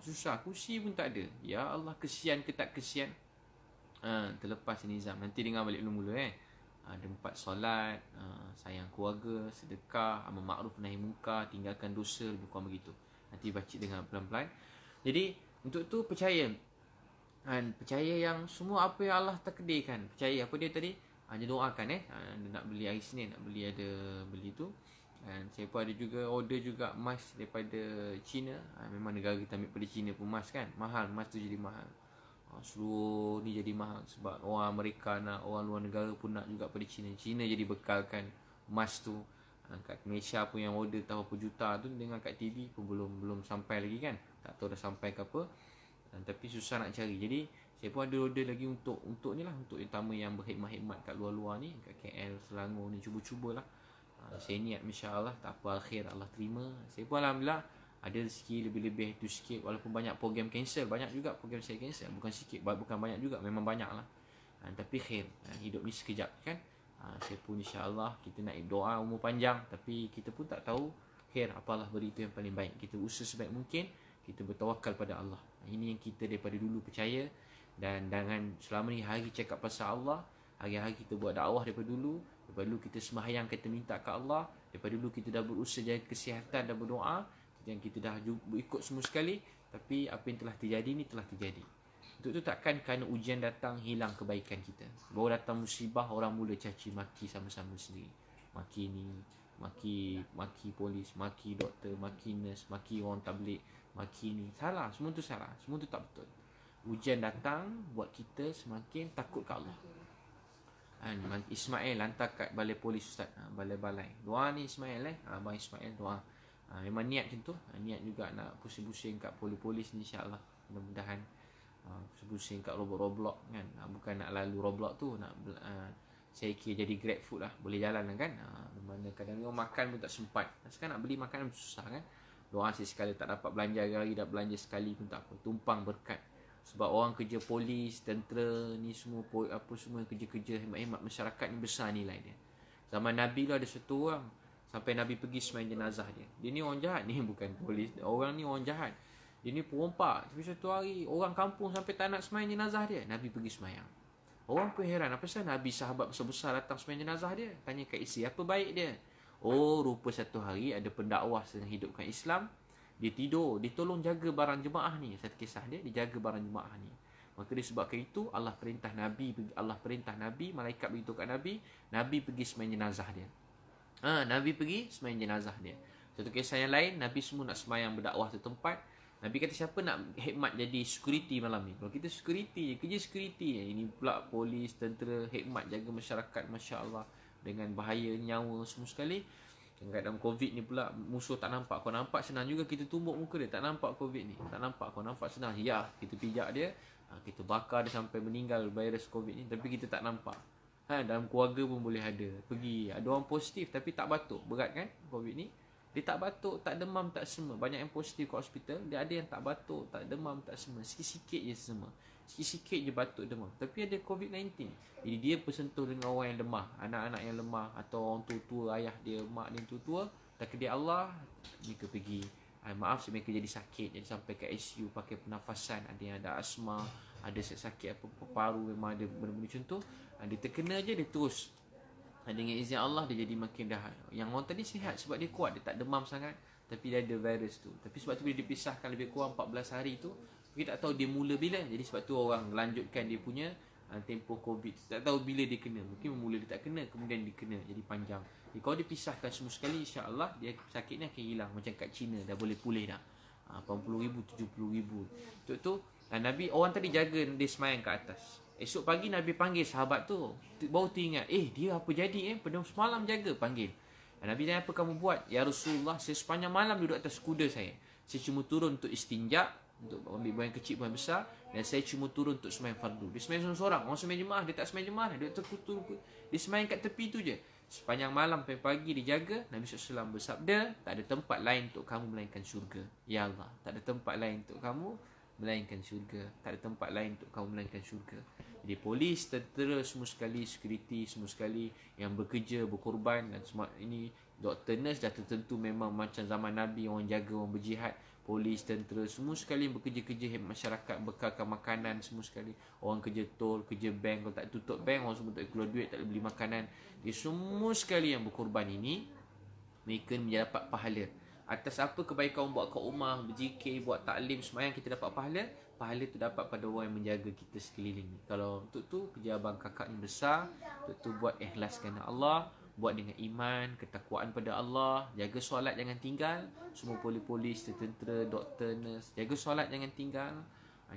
Susah. Kursi pun tak ada. Ya Allah, kesian ke tak kesian. Terlepas nizam. Nanti dengar balik mula-mula ada 4 solat, sayang keluarga, sedekah, amal makruf nahi munkar, tinggalkan dosa, lebih kurang begitu. Nanti baca dengan pelan-pelan. Jadi untuk tu percaya. Percaya yang semua apa yang Allah takdirkan. Percaya apa dia tadi? Dia doakan dia nak beli hari Senin, nak beli, ada beli tu. Dan saya pun ada juga order juga emas daripada China. Memang negara kita ambil pada China pun emas kan. Mahal, emas tu jadi mahal. Seluruh ni jadi mahal sebab orang Amerika nak, orang luar negara pun nak juga pada China. China jadi bekalkan emas tu. Kat Malaysia pun yang order tahu berapa juta tu dengar kat TV pun belum sampai lagi kan. Tak tahu dah sampai ke apa. Tapi susah nak cari. Jadi saya pun ada order lagi untuk ni lah, untuk utama yang berkhidmat-khidmat kat luar-luar ni, kat KL, Selangor ni, cuba-cubalah. Saya niat insya-Allah tak apa, akhir Allah terima. Saya pun alhamdulillah ada rezeki lebih-lebih tu sikit, walaupun banyak program cancel, banyak juga program saya cancel, bukan sikit, bukan banyak juga, memang banyak lah. Tapi khair, hidup ni sekejap kan. Saya pun insya-Allah kita nak doa umur panjang, tapi kita pun tak tahu khair apalah beri itu yang paling baik. Kita usaha sebaik mungkin, kita bertawakal pada Allah. Ini yang kita daripada dulu percaya, dan jangan selama ni hari cakap pasal Allah, hari-hari kita buat dakwah daripada dulu kita sembahyang, kita minta ke Allah, daripada dulu kita dah berusaha jaga kesihatan dan berdoa, dan kita dah ikut semua sekali, tapi apa yang telah terjadi ni telah terjadi. Untuk tu takkan kerana ujian datang hilang kebaikan kita. Baru datang musibah orang mula caci maki sama-sama sendiri. Maki ni, maki polis, maki doktor, maki nurse, maki orang tabligh, maki ni. Salah, semua tu salah. Semua tu tak betul. Ujian datang buat kita semakin takut ke Allah. Ismail hantar kat balai polis ustaz, balai-balai. Doa ni Ismail Abang Ismail doa. Memang niat macam tu. Niat juga nak pusing-pusing kat polis ni insya-Allah. Mudah-mudahan pusing kat Roblox kan. Bukan nak lalu Roblox tu, nak saya kira jadi Grab food lah, boleh jalan kan. Mana kadang orang makan pun tak sempat. Sekarang nak beli makanan susah kan. Doa saya sekali tak dapat belanja hari, dah belanja sekali pun tak apa. Tumpang berkat. Sebab orang kerja polis, tentera ni semua apa semua kerja-kerja hemat-hemat masyarakat ni besar nilai dia. Zaman Nabi lah ada satu orang sampai Nabi pergi sembahyang jenazah dia. Dia ni orang jahat ni, bukan polis. Orang ni orang jahat. Dia ni perompak. Tapi satu hari orang kampung sampai tak nak sembahyang jenazah dia, Nabi pergi sembahyang. Orang pun heran, apa pasal Nabi sahabat besar-besar datang sembahyang jenazah dia? Tanya kat isteri, apa baik dia? Oh, rupa satu hari ada pendakwah sedang hidupkan Islam. Dia tidur, dia tolong jaga barang jemaah ni. Satu kisah dia jaga barang jemaah ni. Maka disebabkan itu Allah perintah Nabi, malaikat beritahu kat Nabi, Nabi pergi sembahyang jenazah dia. Nabi pergi sembahyang jenazah dia. Satu kisah yang lain, Nabi semua nak sembahyang berdakwah satu tempat. Nabi kata siapa nak khidmat jadi security malam ni? Kalau kita security, kerja security. Ini pula polis, tentera, khidmat jaga masyarakat, masya-Allah, dengan bahaya nyawa semua sekali. Dalam COVID ni pula musuh tak nampak. Kau nampak senang juga kita tumbuk muka dia. Tak nampak COVID ni. Tak nampak. Kau nampak senang. Ya, kita pijak dia. Kita bakar dia sampai meninggal virus COVID ni. Tapi kita tak nampak. Dalam keluarga pun boleh ada. Pergi. Ada orang positif tapi tak batuk. Berat kan COVID ni. Dia tak batuk, tak demam, tak semua. Banyak yang positif kat hospital. Dia ada yang tak batuk, tak demam, tak semua. Sikit-sikit je semua. Sikit-sikit je batuk demam. Tapi ada COVID-19. Jadi dia bersentuh dengan orang yang lemah, anak-anak yang lemah, atau orang tua-tua, ayah dia, mak dia tua-tua. Takdir Allah, mereka pergi. Maaf, mereka jadi sakit, jadi sampai ke ICU pakai pernafasan. Ada yang ada asma, ada sakit apa paru, memang ada benda-benda macam tu. Dia terkena je, dia terus. Dengan izin Allah dia jadi makin dah. Yang orang tadi sihat sebab dia kuat, dia tak demam sangat, tapi dia ada virus tu. Tapi sebab tu bila dipisahkan lebih kurang 14 hari tu, kita tak tahu dia mula bila. Jadi sebab tu orang lanjutkan dia punya tempoh COVID. Tak tahu bila dia kena. Mungkin mula dia tak kena, kemudian dia kena, jadi panjang. Jadi kalau dipisahkan semua sekali, insya-Allah dia sakitnya akan hilang. Macam kat China dah boleh pulih dah. 80,000, 70,000. Untuk tu Nabi, orang tadi jaga dia sembahyang kat atas. Esok pagi Nabi panggil sahabat tu. Baru teringat, dia apa jadi pada semalam jaga, panggil. Nabi tanya, apa kamu buat? Ya Rasulullah, saya sepanjang malam duduk atas kuda saya. Saya cuma turun untuk istinja, untuk ambil buang kecil, buang besar, dan saya cuma turun untuk sembahyang fardu. Dia sembahyang seorang-seorang. Orang sembahyang jemaah, dia tak sembahyang jemaah, dia terkutur. Dia sembahyang kat tepi tu je. Sepanjang malam sampai pagi dia jaga. Nabi SAW bersabda, tak ada tempat lain untuk kamu melainkan syurga. Ya Allah, tak ada tempat lain untuk kamu melainkan syurga. Tak ada tempat lain untuk kamu melainkan syurga. Jadi polis, tentera semua sekali, security semua sekali yang bekerja, berkorban, dan semua ini doktor, nurse dah tertentu memang macam zaman Nabi, orang jaga, orang berjihad. Polis, tentera semua sekali yang bekerja-kerja khidmat masyarakat, bekalkan makanan semua sekali. Orang kerja tol, kerja bank, kalau tak tutup bank, orang semua tak keluar duit, tak boleh beli makanan. Dia semua sekali yang berkorban ini, mereka mendapat pahala. Atas apa kebaikan orang buat kat rumah, berzikir, buat taklim, sembahyang, kita dapat pahala. Pahala tu dapat pada orang yang menjaga kita sekeliling ni. Kalau untuk tu kerja abang kakak ni besar, untuk tu buat ikhlas kerana Allah, buat dengan iman, ketakwaan pada Allah, jaga solat jangan tinggal. Semua polis, tentera, doktor, nurse, jaga solat jangan tinggal.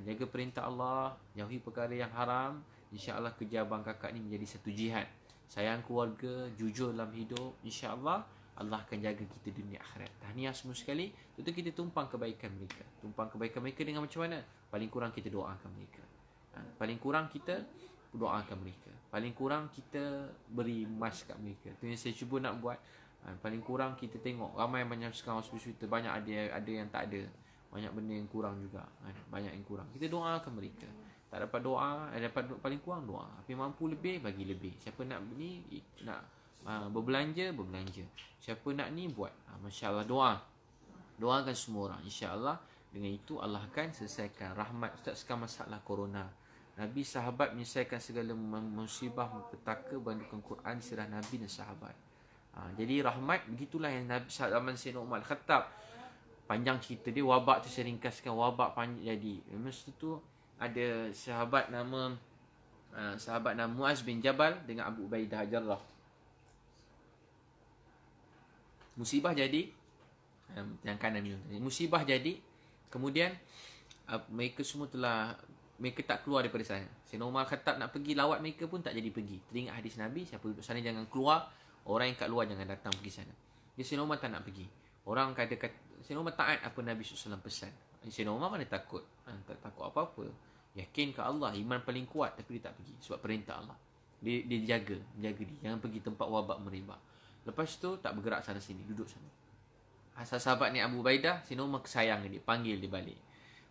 Jaga perintah Allah, jauhi perkara yang haram. InsyaAllah kerja abang kakak ni menjadi satu jihad. Sayang keluarga, jujur dalam hidup. InsyaAllah Allah akan jaga kita dunia akhirat. Tahniah semua sekali. Tentu kita tumpang kebaikan mereka. Tumpang kebaikan mereka dengan macam mana? Paling kurang kita doakan mereka. Paling kurang kita doakan mereka. Paling kurang kita beri emas kat mereka. Itu yang saya cuba nak buat. Paling kurang kita tengok ramai banyak sekarang hospital, banyak ada yang tak ada. Banyak benda yang kurang juga. Banyak yang kurang. Kita doakan mereka. Tak dapat doa, dapat paling kurang doa. Tapi mampu lebih, bagi lebih. Siapa nak ni, nak berbelanja. Siapa nak ni, buat. Masya Allah, doa. Doakan semua orang. InsyaAllah dengan itu Allah akan selesaikan rahmat. Ustaz, sekarang masalah corona. Nabi sahabat menyelesaikan segala musibah, petaka, bandukan Quran, sirah Nabi dan sahabat. Jadi rahmat, begitulah yang Nabi zaman Sayyidina Umar Khattab. Panjang cerita dia, wabak tu saya ringkaskan. Wabak panjang jadi. Masa tu ada sahabat nama Muaz bin Jabal dengan Abu Ubaidah Jarrah. Musibah jadi, yang kanan ni. Musibah jadi, kemudian mereka tak keluar daripada sana. Sayyidina Umar Khattab nak pergi lawat mereka pun tak jadi pergi. Teringat hadis Nabi, siapa duduk sana jangan keluar, orang yang kat luar jangan datang pergi sana. Jadi Sayyidina Umar tak nak pergi. Orang kata Sayyidina Umar taat apa Nabi SAW pesan. Sayyidina Umar mana takut? Tak takut apa-apa. Yakin ke Allah, iman paling kuat, tapi dia tak pergi sebab perintah Allah. Dia jaga dia. Jangan pergi tempat wabak merebak. Lepas tu tak bergerak sana sini, duduk sana. Asal sahabat ni Abu Ubaidah, Sayyidina Umar sayang dia, panggil dia balik.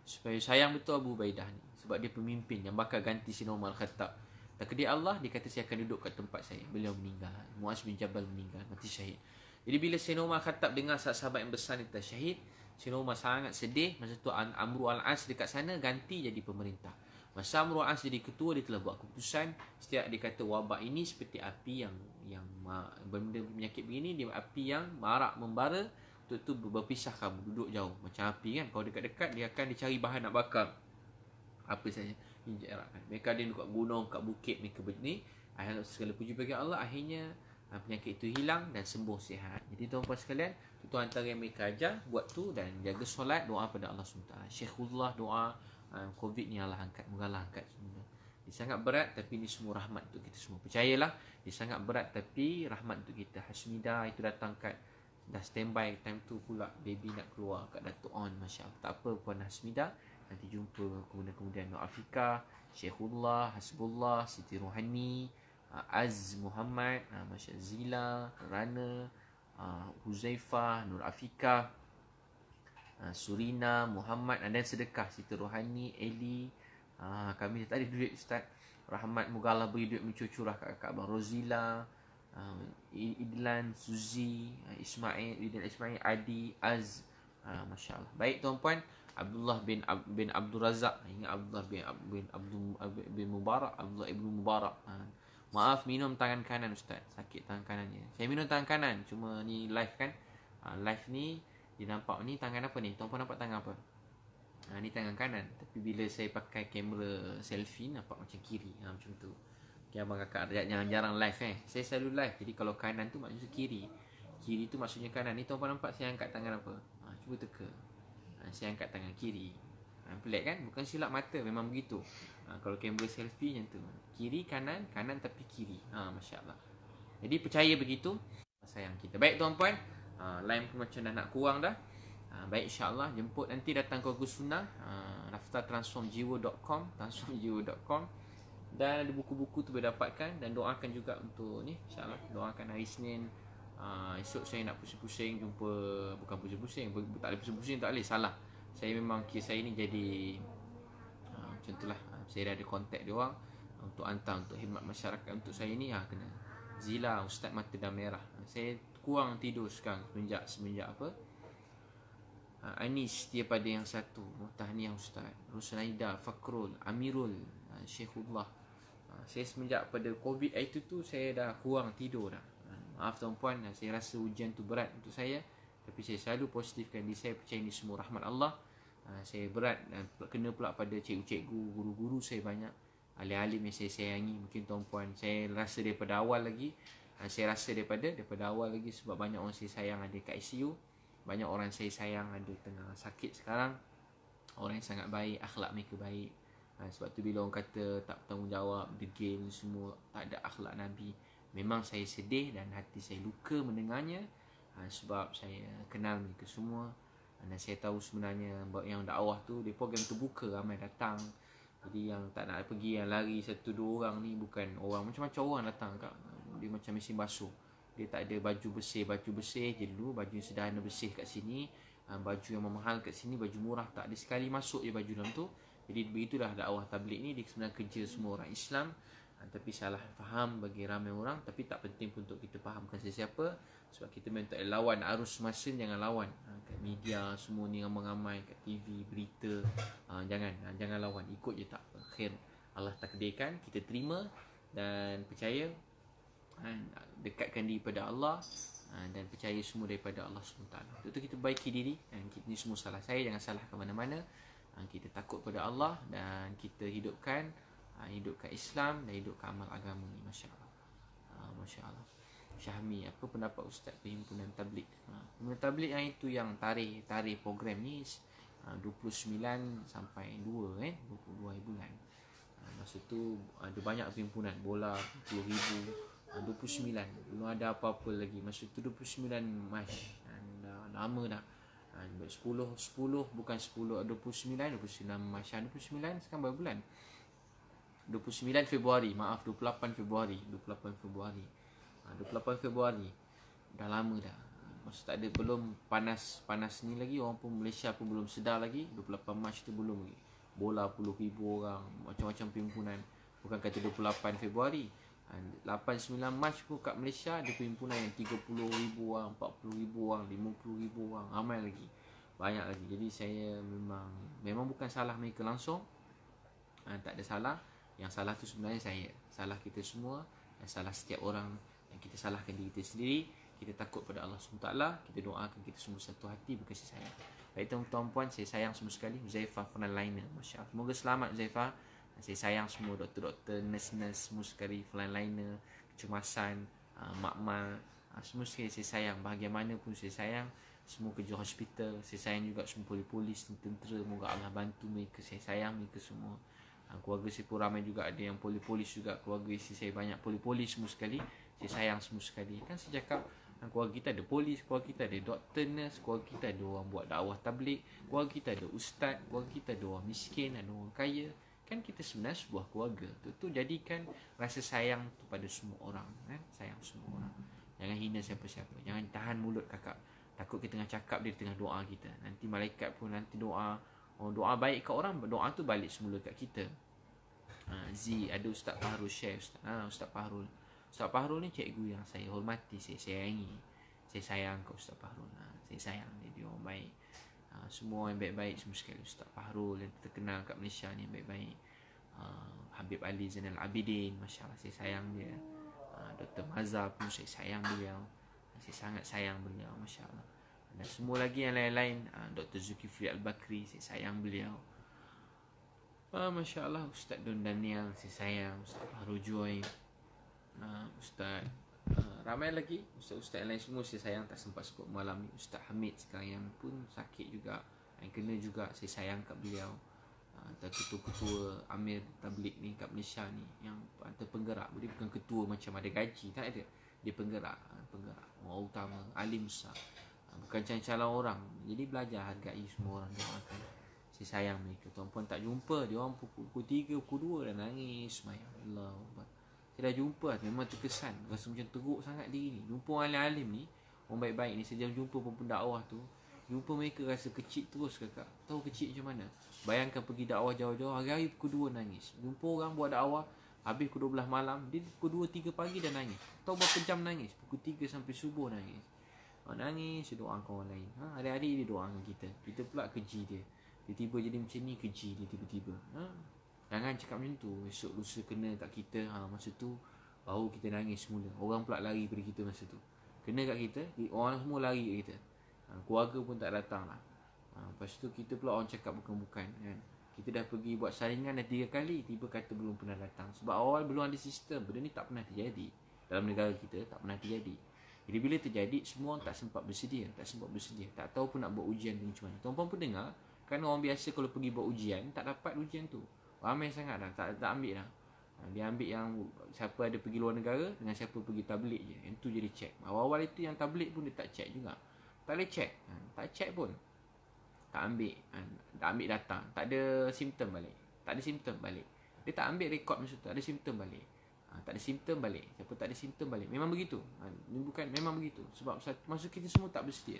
Supaya sayang betul Abu Ubaidah ni, sebab dia pemimpin yang bakal ganti Sayyidina Umar Khattab. Takdir Allah, dia kata saya akan duduk kat tempat saya. Beliau meninggal. Muaz bin Jabal meninggal, mati syahid. Jadi bila Sayyidina Umar Khattab dengar sahabat yang besar ni tersyahid, Sayyidina Umar sangat sedih. Masa tu Amru al-As dekat sana ganti jadi pemerintah. Masa Amru al-As jadi ketua, dia telah buat keputusan. Setiap dia kata wabak ini seperti api yang benda penyakit begini, dia api yang marak membara. Tu berpisah kamu, duduk jauh. Macam api kan, kalau dekat-dekat dia akan dicari bahan nak bakar. Apa saja injerakkan. Mereka ada dekat gunung, kat bukit, mereka ni. Segala puji bagi Allah, akhirnya penyakit itu hilang dan sembuh sihat. Jadi tuan-tuan sekalian, itu antara yang mereka ajar, buat tu dan jaga solat, doa pada Allah SWT. Syekhullah doa, COVID ni Allah angkat, moga Allah angkat semua. Dia sangat berat, tapi ni semua rahmat untuk kita semua. Percayalah, dia sangat berat, tapi rahmat untuk kita. Hasmida itu datang kat, dah standby, time tu pula baby nak keluar kat Datuk On, Masya Allah. Tak apa Puan Hasmida, nanti jumpa kemudian Nur Afika, Syekhullah, Hasbullah, Siti Rohani, Az Muhammad, Masya Zila, Rana, Huzaifah, Nur Afika, Surina, Muhammad, dan sedekah Siti Rohani, Eli. Kami tak ada duit Ustaz. Rahmat, moga Allah beri duit mencurah kat kakak Abang Rozila, Idlan, Suzi, Ismail, Adi, Az. Masya Allah. Baik tuan-puan, Abdullah bin Abdul Razak. Ingat Abdullah bin Mubarak, Abdullah ibn Mubarak. Maaf, minum tangan kanan Ustaz. Sakit tangan kanannya. Saya minum tangan kanan. Cuma ni live kan. Live ni dia nampak ni tangan apa ni? Tuan-puan nampak tangan apa? Ni tangan kanan. Tapi bila saya pakai kamera selfie, nampak macam kiri. Macam tu. Okay, abang kakak jangan jarang live Saya selalu live. Jadi kalau kanan tu maksudnya kiri. Kiri tu maksudnya kanan. Ni tuan-puan nampak saya angkat tangan apa? Cuba teka. Saya angkat tangan kiri. Pelik kan? Bukan silap mata. Memang begitu. Kalau kamera selfie macam tu. Kiri, kanan, kanan tapi kiri. Masya Allah. Jadi percaya begitu, sayang kita. Baik tuan-puan. Line pun macam dah nak kurang dah. Baik, insyaAllah jemput nanti datang ke Agus Sunnah. Daftar transformjiwa.com. Dan ada buku-buku tu boleh dapatkan. Dan doakan juga untuk ni, insyaAllah. Doakan hari Isnin. Esok saya nak pusing-pusing jumpa. Bukan pusing-pusing, tak boleh pusing-pusing, tak boleh, salah. Saya memang kira saya ni jadi macam itulah. Saya dah ada kontak dia orang untuk hantar untuk khidmat masyarakat. Untuk saya ni kena Zila, Ustaz mata dah merah. Saya kurang tidur sekarang semenjak apa, Anis dia pada yang satu, Tahniah Ustaz, Rusnaida, Fakrul, Amirul, Syekhullah. Saya semenjak pada COVID itu tu saya dah kurang tidur dah. Maaf tuan-puan, saya rasa ujian tu berat untuk saya. Tapi saya selalu positifkan diri saya, percaya ini semua rahmat Allah. Saya berat dan kena pula pada cikgu-cikgu, guru-guru saya banyak, alim-alim yang saya sayangi. Mungkin tuan-puan, saya rasa daripada awal lagi. Saya rasa daripada awal lagi, sebab banyak orang saya sayang ada kat ICU. Banyak orang saya sayang ada tengah sakit sekarang. orang yang sangat baik, akhlak mereka baik. Sebab tu bila orang kata tak bertanggungjawab, degil semua, tak ada akhlak Nabi, memang saya sedih dan hati saya luka mendengarnya. Sebab saya kenal mereka semua, dan saya tahu sebenarnya yang dakwah tu dia program terbuka, ramai datang. Jadi yang tak nak pergi, yang lari satu dua orang ni bukan orang, macam-macam orang datang kat. Dia macam mesin basuh, dia tak ada baju bersih je dulu, baju yang sederhana bersih kat sini, baju yang mahal kat sini, baju murah tak ada, sekali masuk je baju dalam tu. Jadi begitulah dakwah tabligh ni, dia sebenarnya kerja semua orang Islam. Tapi salah faham bagi ramai orang. Tapi tak penting pun untuk kita fahamkan sesiapa, sebab kita memang tak lawan arus masa. Jangan lawan kat media semua ni ramai-ramai, kat TV, berita, jangan lawan, ikut je tak akhir Allah takdirkan, kita terima dan percaya, dekatkan diri pada Allah, dan percaya semua daripada Allah SWT. Itu kita baiki diri, dan kita ni semua salah saya, jangan salah ke mana-mana. Kita takut pada Allah dan kita hidupkan Islam dan hidupkan amal agama ni. Masya Allah. Masya Allah. Syahmi, apa pendapat Ustaz perhimpunan tabligh? Perhimpunan tabligh yang itu, yang tarikh program ni 29 sampai 2 22 bulan. Masa tu ada banyak perhimpunan, bola 20,000, 29 belum ada apa-apa lagi. Masa tu 29 Mac, lama dah. 10 bukan 10, 29 Mac, 29 sekarang berapa bulan? 29 Februari, maaf, 28 Februari 28 Februari. Dah lama dah. Masa tak ada, belum panas ni lagi, orang pun Malaysia pun belum sedar lagi. 28 Mac tu belum lagi. Bola puluh ribu orang, macam-macam perhimpunan. Bukan kata 28 Februari, 8-9 Mac pun kat Malaysia ada perhimpunan yang 30,000 orang, 40,000 orang, 50,000 orang, ramai lagi, banyak lagi. Jadi saya memang bukan salah mereka langsung, tak ada salah. Yang salah tu sebenarnya saya, salah kita semua, dan salah setiap orang. Yang kita salahkan diri kita sendiri. Kita takut pada Allah SWT, kita doakan kita semua satu hati berkasih sayang. Baik tuan-puan, saya sayang semua sekali. Huzaifah frontliner, Masya Allah, semoga selamat Huzaifah. Saya sayang semua doktor-doktor, nurse-nurse semua sekali, frontliner, kecemasan, makmal, semua sekali saya sayang. Bahagian mana pun saya sayang. Semua kerja hospital, saya sayang juga semua polis, tentera. Moga Allah bantu mereka, saya sayang mereka semua. Keluarga saya pun ramai juga, ada yang polis juga. Keluarga isteri saya banyak polis semua sekali. Saya sayang semua sekali. Kan saya cakap, keluarga kita ada polis, keluarga kita ada doktor, nurse, keluarga kita ada orang buat dakwah tabligh, keluarga kita ada ustaz, keluarga kita ada orang miskin, ada orang kaya. Kan kita sebenarnya sebuah keluarga. Tu jadikan rasa sayang tu pada semua orang, sayang semua orang. Jangan hina siapa-siapa. Jangan tahan mulut kakak. Takut kita tengah cakap, dia tengah doa kita. Nanti malaikat pun nanti doa. Doa baik kat orang, doa tu balik semula kat kita. Ada Ustaz Fahrul share, Ustaz Fahrul. Ustaz Fahrul ni cikgu yang saya hormati, saya sayangi. Saya sayang kat Ustaz Fahrul. Saya sayang dia orang baik. Semua yang baik-baik semua sekali. Ustaz Fahrul yang terkenal kat Malaysia ni yang baik-baik. Habib Ali Zainal Abidin, Masya Allah, saya sayang dia. Dr. Mazhar pun saya sayang beliau. Saya sangat sayang beliau, Masya Allah. Dan semua lagi yang lain-lain, Dr. Zulkifli Al-Bakri, saya sayang beliau. Masya Allah. Ustaz Don Daniel, saya sayang. Ustaz Fahrul Joy, Ustaz, ramai lagi ustaz-ustaz yang lain semua saya sayang, tak sempat sebut malam ni. Ustaz Hamid sekarang yang pun sakit juga, yang kena juga, saya sayang kat beliau. Ketua-ketua Amir Tabligh ni kat Malaysia ni, yang antara penggerak. Dia bukan ketua macam ada gaji, tak ada. Dia penggerak, orang utama, alim besar, bukan calon orang. Jadi belajar hargai semua orang, doakan. Saya sayang mereka. Tuan-puan tak jumpa, dia orang pukul 3, pukul 2 dah nangis. Allah, saya dah jumpa, memang terkesan, rasa macam teruk sangat diri ni. Jumpa orang alim ni, orang baik-baik ni, sejam jumpa pun dakwah tu, jumpa mereka rasa kecil terus kakak. Tahu kecil macam mana? Bayangkan pergi dakwah jauh-jauh, hari-hari pukul 2 nangis. Jumpa orang buat dakwah, habis pukul 12 malam, dia pukul 2, 3 pagi dah nangis. Tahu berapa jam nangis? Pukul 3 sampai subuh nangis. Nangis, dia doakan orang lain. Hari-hari dia doakan kita. Kita pula keji dia. Tiba-tiba jadi macam ni, keji dia tiba-tiba. Jangan cakap macam tu. Esok lusa kena kat kita. Masa tu baru kita nangis semula. Orang pula lari pada kita masa tu. Kena kat kita, orang semua lari kat kita. Keluarga pun tak datang lah. Lepas tu kita pula orang cakap bukan-bukan kan. Kita dah pergi buat saringan dah 3 kali, tiba kata belum pernah datang. Sebab awal belum ada sistem. Benda ni tak pernah terjadi dalam negara kita, tak pernah terjadi. Jadi bila terjadi, semua orang tak sempat bersedia. Tak tahu pun nak buat ujian macam mana. Tuan-puan pun dengar, Kan orang biasa kalau pergi buat ujian, tak dapat ujian tu. Ramai sangat dah, tak ambil dah. Dia ambil yang siapa ada pergi luar negara dengan siapa pergi tablik je. Yang tu jadi check. Awal-awal itu yang tablik pun dia tak check juga. Tak boleh check. Tak check pun. Tak ambil. Tak ambil datang. Tak ada simptom balik. Tak ada simptom balik. Dia tak ambil rekod masa tu. Tak ada simptom balik. Tak ada simptom balik. Siapa tak ada simptom balik. Memang begitu. Ini bukan, memang begitu. Sebab masa kita semua tak bersedia.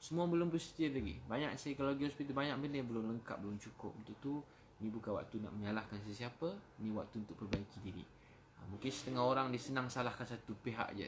Semua belum bersedia lagi. Banyak saya kalau pergi hospital, banyak benda yang belum lengkap, belum cukup. Untuk tu, ni bukan waktu nak menyalahkan sesiapa. Ni waktu untuk perbaiki diri. Mungkin setengah orang dia senang salahkan satu pihak je.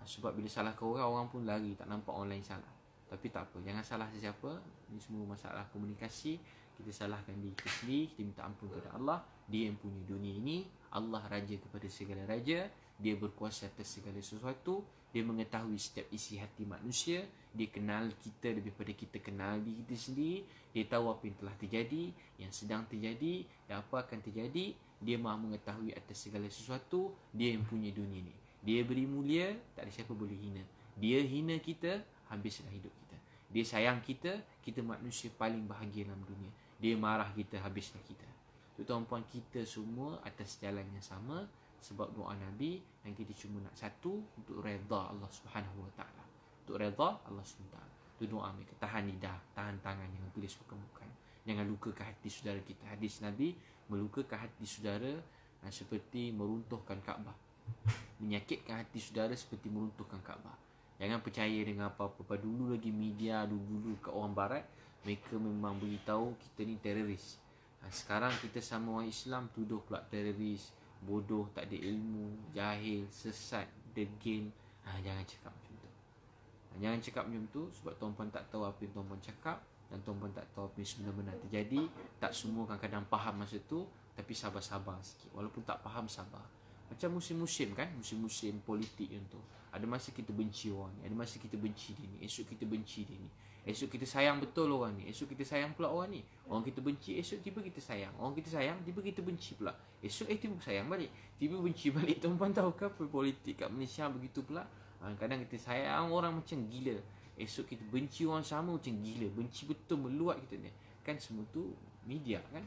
Sebab bila salahkan orang, orang pun lari. Tak nampak orang lain salah. Tapi tak apa, jangan salah sesiapa. Ini semua masalah komunikasi. Kita salahkan diri kita sendiri. Kita minta ampun kepada Allah. Dia yang punya dunia ini. Allah raja kepada segala raja. Dia berkuasa atas segala sesuatu. Dia mengetahui setiap isi hati manusia. Dia kenal kita lebih pada kita kenal diri kita sendiri. Dia tahu apa yang telah terjadi, yang sedang terjadi, dan apa akan terjadi. Dia maha mengetahui atas segala sesuatu. Dia yang punya dunia ini. Dia beri mulia, tak ada siapa boleh hina. Dia hina kita, habislah hidup kita. Dia sayang kita, kita manusia paling bahagia dalam dunia. Dia marah kita, habislah kita. Tuan-tuan, kita semua atas jalan yang sama. Sebab doa Nabi, yang kita cuma nak satu, untuk redha Allah Subhanahu Wa Taala. Untuk redha Allah Subhanahu Wa Taala. Itu doa mereka. Tahan lidah, tahan tangan, jangan tulis bukan. Jangan lukakan hati saudara kita. Hadis Nabi, melukakan hati saudara seperti meruntuhkan Kaabah. Menyakitkan hati saudara seperti meruntuhkan Kaabah. Jangan percaya dengan apa-apa. Pada dulu lagi media, dulu kat orang barat, mereka memang beritahu kita ni teroris. Sekarang kita sama orang Islam tuduh pula teroris, bodoh, tak ada ilmu, jahil, sesat, degil. Jangan cakap macam tu. Jangan cakap macam tu sebab tuan-tuan tak tahu apa yang tuan-tuan cakap dan tuan-tuan tak tahu apa yang sebenar-benar terjadi. Tak semua kadang-kadang faham masa tu, tapi sabar-sabar sikit. Walaupun tak faham, sabar. Macam musim-musim kan, musim-musim politik yang tu. Ada masa kita benci orang ni, ada masa kita benci dia ni, esok kita benci dia ni. Esok kita sayang betul orang ni, esok kita sayang pula orang ni. Orang kita benci, esok tiba kita sayang. Orang kita sayang, tiba kita benci pula. Esok tiba sayang balik, tiba benci balik. Tuan-tuan tahu ke apa politik kat Malaysia begitu pula. Kadang kita sayang orang macam gila, esok kita benci orang sama macam gila. Benci betul meluat kita ni. Kan semua tu media kan.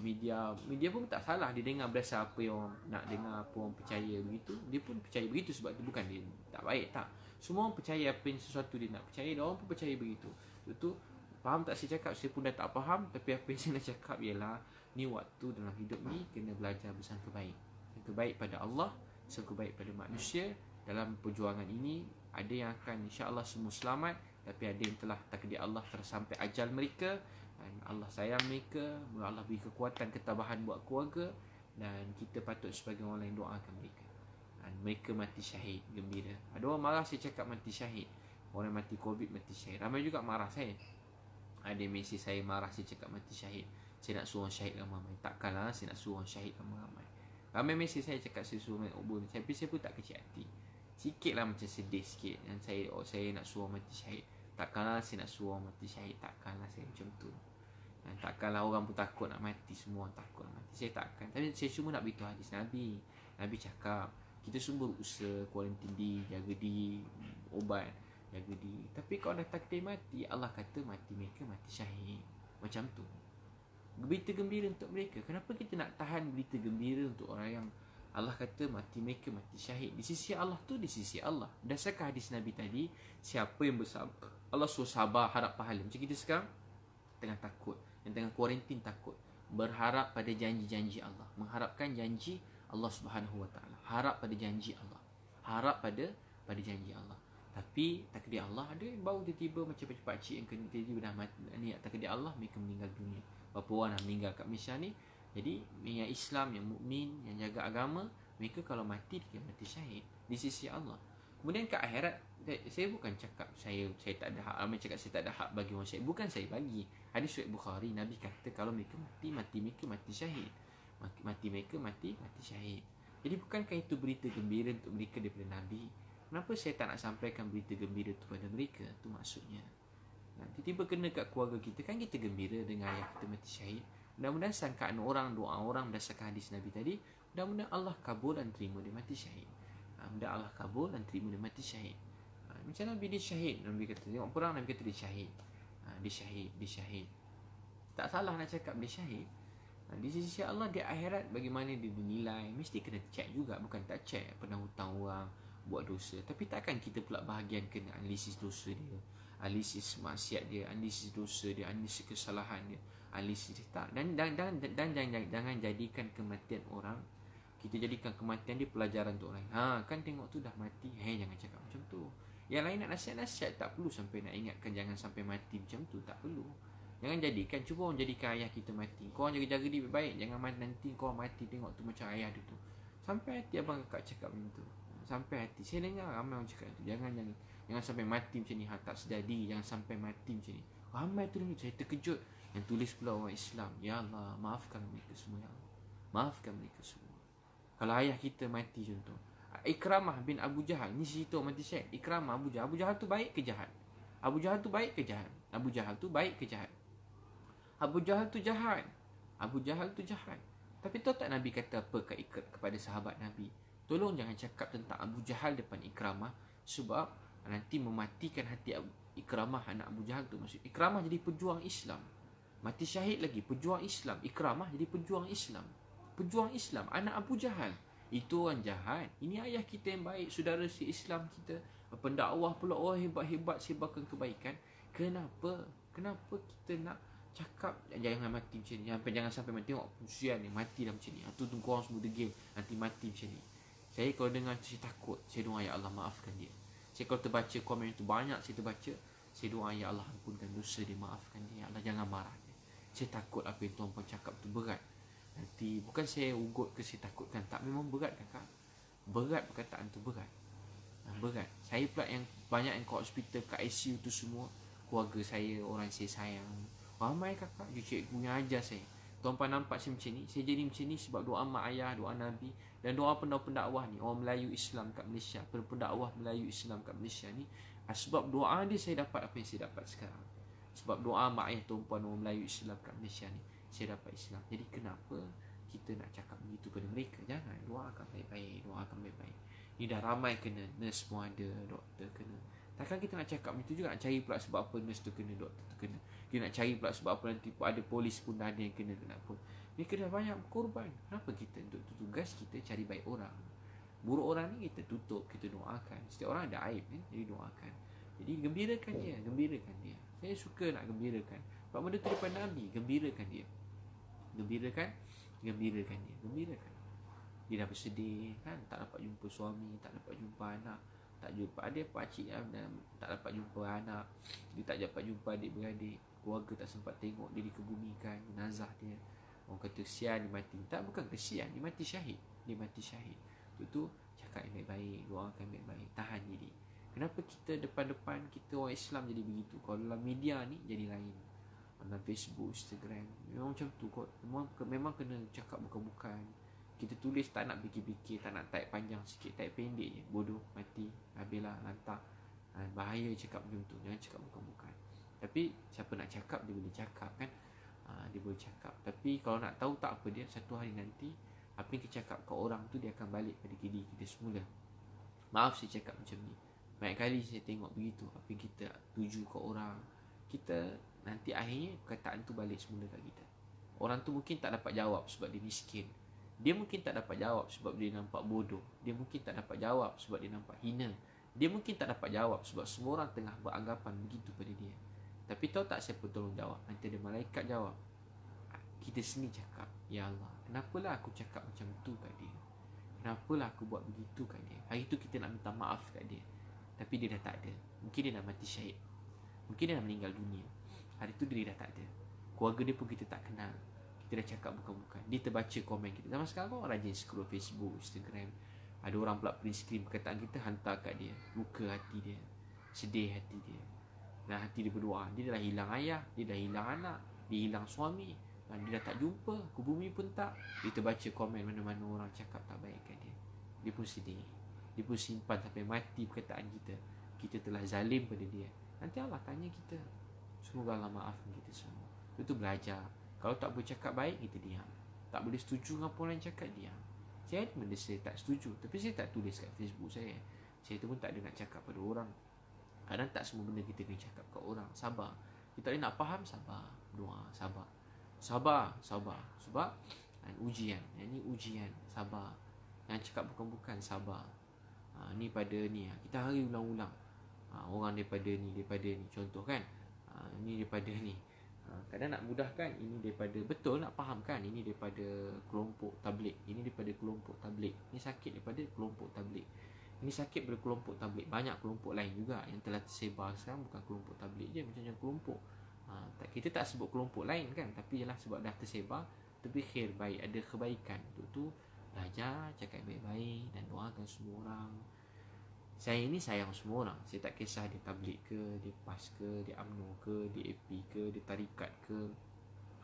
Media pun tak salah. Dia dengar berdasar apa yang orang nak dengar, apa orang percaya begitu. Dia pun percaya begitu sebab tu bukan dia tak baik, tak. Semua orang percaya apa yang sesuatu dia nak percaya, dan orang pun percaya begitu. Itu faham tak saya cakap? Saya pun dah tak faham, tapi apa yang saya nak cakap ialah ni waktu dalam hidup ni kena belajar bersangka baik. Sangka baik pada Allah, sangka baik pada manusia. Dalam perjuangan ini ada yang akan insya-Allah semua selamat, tapi ada yang telah takdir Allah tersampai ajal mereka. Dan Allah sayang mereka, Allah beri kekuatan, ketabahan buat keluarga, dan kita patut sebagai orang lain doakan mereka. Dan mereka mati syahid, gembira. Ada orang marah saya cakap mati syahid. Orang mati COVID mati syahid. Ramai juga marah saya. Ada mesej saya marah saya cakap mati syahid. Saya nak suruh orang syahid ramai-ramai. Takkanlah saya nak suruh orang syahid ramai-ramai. Ramai mesej saya cakap saya suruh main obor. Tapi saya pun tak kecil hati. Sikitlah macam sedih sikit. Dan saya nak suruh mati syahid. Takkanlah saya nak suruh orang mati syahid. Takkanlah saya macam tu. Dan takkanlah orang pun takut nak mati. Semua orang takut nak mati. Saya takkan. Tapi saya cuma nak beritahu hadis Nabi. Nabi cakap, kita semua berusaha kuarantin diri, jaga diri, ubat, jaga diri. Tapi kalau dah takdir mati, Allah kata mati mereka mati syahid. Macam tu. Berita gembira untuk mereka. Kenapa kita nak tahan berita gembira untuk orang yang Allah kata mati mereka mati syahid? Di sisi Allah tu, di sisi Allah. Berdasarkan hadis Nabi tadi, siapa yang bersabar, Allah suruh sabar, harap pahala. Macam kita sekarang tengah takut, yang tengah kuarantin takut, berharap pada janji-janji Allah, mengharapkan janji Allah Subhanahu Wa Taala, harap pada janji Allah, harap pada janji Allah. Tapi takdir Allah, ada yang baru tiba-tiba macam pakcik yang kena tiba-tiba dah mati. Ni takdir Allah, mereka meninggal dunia. Berapa orang dah meninggal kat Malaysia ni. Jadi yang Islam, yang mukmin, yang jaga agama, mereka kalau mati dia mati syahid di sisi Allah. Kemudian kat akhirat, saya bukan cakap saya tak ada hak. Ramai cakap saya tak ada hak bagi orang syahid. Bukan saya bagi. Hadis riwayat Bukhari, Nabi kata kalau mereka mati mereka mati syahid. Mati mereka mati syahid. Jadi bukankah itu berita gembira untuk mereka daripada Nabi? Kenapa saya tak nak sampaikan berita gembira itu pada mereka? Itu maksudnya. Tiba-tiba kena kat keluarga kita, kan kita gembira dengan ayah kita mati syahid. Mudah-mudahan sangkaan orang, doa orang berdasarkan hadis Nabi tadi, mudah-mudahan Allah kabul dan terima dia mati syahid. Mudah Allah kabul dan terima dia mati syahid. Macam Nabi dia syahid. Nabi kata tengok perang, Nabi kata dia syahid. Dia syahid. Tak salah nak cakap dia syahid. Di sisi Allah di akhirat bagaimana dia dinilai, mesti kena check juga. Bukan tak check, pernah hutang orang, buat dosa. Tapi takkan kita pula bahagian kena analisis dosa dia, analisis maksiat dia, analisis dosa dia, analisis kesalahan dia, analisis dia. Tak. Dan jangan jadikan kematian orang, kita jadikan kematian dia pelajaran untuk orang. Kan tengok tu dah mati. Jangan cakap macam tu. Yang lain nak nasihat-nasihat, tak perlu sampai nak ingatkan jangan sampai mati macam tu. Tak perlu. Jangan jadikan, cuba orang jadikan ayah kita mati. Kau orang jaga-jaga dia baik. Jangan nanti kau mati tengok tu macam ayah dia tu. Sampai hati abang kakak cakap macam tu. Sampai hati. Saya dengar ramai orang cakap tu. Jangan sampai mati macam ni. Tak sedar diri. Jangan sampai mati macam ni. Ramai tu dengar. Saya terkejut. Yang tulis pula orang Islam. Ya Allah, maafkan mereka semua. Ya Allah, maafkan mereka semua. Kalau ayah kita mati contoh, Ikramah bin Abu Jahal. Ni cerita mati syed. Ikramah Abu Jahal. Abu Jahal tu baik ke jahat? Abu Jahal tu baik ke jahat? Abu Jahal tu baik ke jahat? Abu Jahal tu jahat. Abu Jahal tu jahat. Tapi tahu tak Nabi kata apa kepada sahabat Nabi? Tolong jangan cakap tentang Abu Jahal depan Ikramah, sebab nanti mematikan hati Ikramah anak Abu Jahal tu. Maksud Ikramah jadi pejuang Islam. Mati syahid lagi, pejuang Islam. Ikramah jadi pejuang Islam. Pejuang Islam, anak Abu Jahal. Itu orang jahat. Ini ayah kita yang baik, saudara si Islam kita, pendakwah pula, orang hebat-hebat sebarkan kebaikan. Kenapa kita nak cakap jangan mati macam ni? Jangan sampai mati. Tengok pusian ni mati dah macam ni. Tu korang semua degil nanti mati macam ni. Saya kalau dengar tu saya takut. Saya doa ya Allah maafkan dia. Saya kalau terbaca komen tu banyak, saya terbaca, saya doa ya Allah ampunkan dosa dia, maafkan dia, ya Allah jangan marah dia. Saya takut apa yang tuan-puan cakap tu berat. Nanti bukan saya ugut ke saya takutkan, tak, memang berat kakak. Berat perkataan tu, berat. Berat. Saya pula yang banyak yang kat hospital, kat ICU tu semua keluarga saya, orang saya sayang. Ramai kakak, cikgu yang ajar saya. Tuan-puan nampak saya macam ni, saya jadi macam ni sebab doa mak ayah, doa Nabi, dan doa pendakwah ni, orang Melayu Islam kat Malaysia, pendakwah Melayu Islam kat Malaysia ni. Sebab doa dia saya dapat apa yang saya dapat sekarang. Sebab doa mak ayah tuan-puan orang Melayu Islam kat Malaysia ni, saya dapat Islam. Jadi kenapa kita nak cakap begitu pada mereka? Jangan. Doakan baik-baik, doakan baik-baik. Ni dah ramai kena, nurse pun ada, doktor kena. Takkan kita nak cakap begitu juga, nak cari pula sebab apa nurse tu kena, doktor tu kena. Dia nak cari pula sebab apa nanti ada polis pun dah ada yang kena, kenapa? Mereka dah banyak berkorban. Kenapa kita untuk tugas kita cari baik orang? Buruk orang ni kita tutup, kita doakan. Setiap orang ada aib kan, jadi doakan. Jadi gembirakan dia, gembirakan dia. Saya suka nak gembirakan. Sebab benda tu daripada Nabi, gembirakan dia. Gembirakan dia, gembirakan. Dia dah bersedih kan, tak dapat jumpa suami, tak dapat jumpa anak, tak jumpa adik pakcik, tak dapat jumpa anak, dia tak dapat jumpa adik-beradik, keluarga tak sempat tengok dia dikebumikan, jenazah dia. Orang kata kesian dia mati. Tak, bukan kesian, dia mati syahid. Dia mati syahid. Itu cakap yang baik-baik, doakan baik-baik, tahan diri. Kenapa kita depan-depan kita orang Islam jadi begitu? Kalau dalam media ni jadi lain. Dalam Facebook, Instagram, memang macam tu kot. Memang kena cakap bukan-bukan. Kita tulis tak nak fikir-fikir, tak nak type panjang sikit, type pendek je. Bodoh, mati, habislah, lantak. Bahaya cakap macam tu. Jangan cakap bukan-bukan. Tapi siapa nak cakap, dia boleh cakap kan. Dia boleh cakap. Tapi kalau nak tahu tak apa dia, satu hari nanti apa yang kita cakap ke orang tu, dia akan balik pada diri kita semula. Maaf saya cakap macam ni. Banyak kali saya tengok begitu. Apa yang kita tuju ke orang, kita nanti akhirnya perkataan tu balik semula kat kita. Orang tu mungkin tak dapat jawab sebab dia miskin. Dia mungkin tak dapat jawab sebab dia nampak bodoh. Dia mungkin tak dapat jawab sebab dia nampak hina. Dia mungkin tak dapat jawab sebab semua orang tengah beranggapan begitu pada dia. Tapi tahu tak siapa tolong jawab? Nanti ada malaikat jawab. Kita sendiri cakap, ya Allah, kenapalah aku cakap macam tu kat dia? Kenapalah aku buat begitu kat dia? Hari tu kita nak minta maaf kat dia, tapi dia dah tak ada. Mungkin dia dah mati syahid, mungkin dia dah meninggal dunia. Hari tu dia dah tak ada. Keluarga dia pun kita tak kenal. Kita dah cakap bukan-bukan. Dia terbaca komen kita. Zaman sekarang kau rajin scroll Facebook, Instagram. Ada orang pula print screen perkataan kita, hantar kat dia. Luka hati dia, sedih hati dia. Dan hati dia berdoa. Dia dah hilang ayah, dia dah hilang anak, dia hilang suami, dan dia dah tak jumpa, ke bumi pun tak. Dia terbaca komen mana-mana orang cakap tak baik kat dia. Dia pun sedih. Dia pun simpan sampai mati perkataan kita. Kita telah zalim pada dia. Nanti Allah tanya kita. Semoga Allah maafkan kita semua. Itu belajar. Kalau tak boleh cakap baik, kita diam. Tak boleh setuju dengan apa orang cakap, diam. Saya ada benda saya tak setuju, tapi saya tak tulis kat Facebook saya. Saya tu pun tak ada nak cakap pada orang. Kadang tak semua benda kita kena cakap kat orang. Sabar. Kita tak boleh nak faham, sabar. Doa, sabar. Sabar, sabar. Sebab ujian. Yang ni ujian, sabar. Yang cakap bukan-bukan, sabar. Ni pada ni, kita hari ulang-ulang. Orang daripada ni. Contoh kan, ni daripada ni. Kadang nak mudahkan, ini daripada, betul nak fahamkan, ini daripada kelompok tabligh, ini daripada kelompok tabligh, ini sakit daripada kelompok tabligh, ini sakit daripada kelompok tabligh. Banyak kelompok lain juga yang telah tersebar sekarang, bukan kelompok tabligh je, macam-macam kelompok. Kita tak sebut kelompok lain kan, tapi ialah sebab dah tersebar, tapi khair, baik, ada kebaikan. Untuk tu belajar, cakap baik-baik dan doakan semua orang. Saya ni sayang semua orang. Saya tak kisah dia tabligh ke, dia PAS ke, dia UMNO ke, dia AP ke, dia tarikat ke,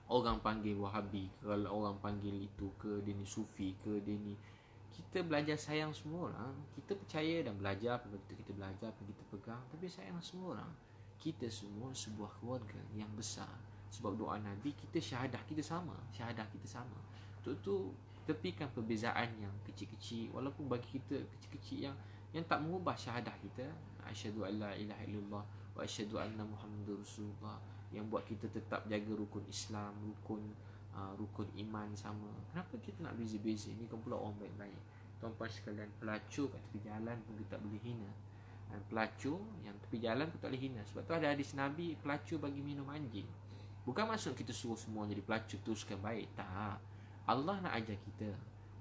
orang panggil Wahabi ke, kalau orang panggil itu ke, dia ni Sufi ke, dia ni. Kita belajar sayang semua orang. Kita percaya dan belajar apa kita belajar, apa kita pegang, tapi sayang semua orang. Kita semua sebuah keluarga yang besar. Sebab doa Nabi, kita syahadah kita sama. Untuk tu tepikan perbezaan yang kecil-kecil, walaupun bagi kita kecil-kecil yang tak mengubah syahadah kita, asyhadu an la ilaha illallah wa asyhadu anna muhammadur rasulullah, yang buat kita tetap jaga rukun Islam, rukun iman sama. Kenapa kita nak beza-beza? Ini kumpulan orang baik-baik. Tuan-tuan sekalian, pelacur kat tepi jalan pun kita tak boleh hina. Pelacur yang tepi jalan pun tak boleh hina. Sebab tu ada hadis Nabi, pelacur bagi minum anjing. Bukan maksud kita suruh semua jadi pelacur teruskan baik. Tak. Allah nak ajar kita,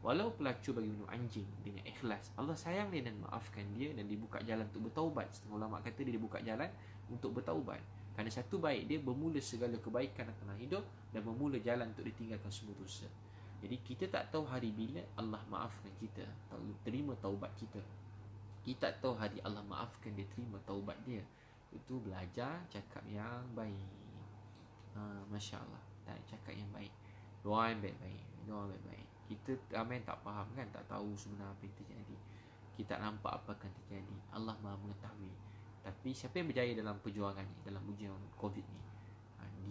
walau pelacur bagi minum anjing dengan ikhlas, Allah sayang dia dan maafkan dia, dan dibuka jalan untuk bertaubat. Setengah ulama kata dia dibuka jalan untuk bertaubat. Kerana satu baik dia, bermula segala kebaikan akan hidup, dan bermula jalan untuk ditinggalkan semua dosa. Jadi kita tak tahu hari bila Allah maafkan kita, terima taubat kita. Kita tak tahu hari Allah maafkan dia, terima taubat dia. Itu belajar cakap yang baik. Masya Allah. Cakap yang baik, doa yang baik-baik. Kita ramai tak faham kan, tak tahu sebenarnya apa yang terjadi. Kita tak nampak apa akan terjadi. Allah Maha mengetahui. Tapi siapa yang berjaya dalam perjuangan ni, dalam ujian COVID ni,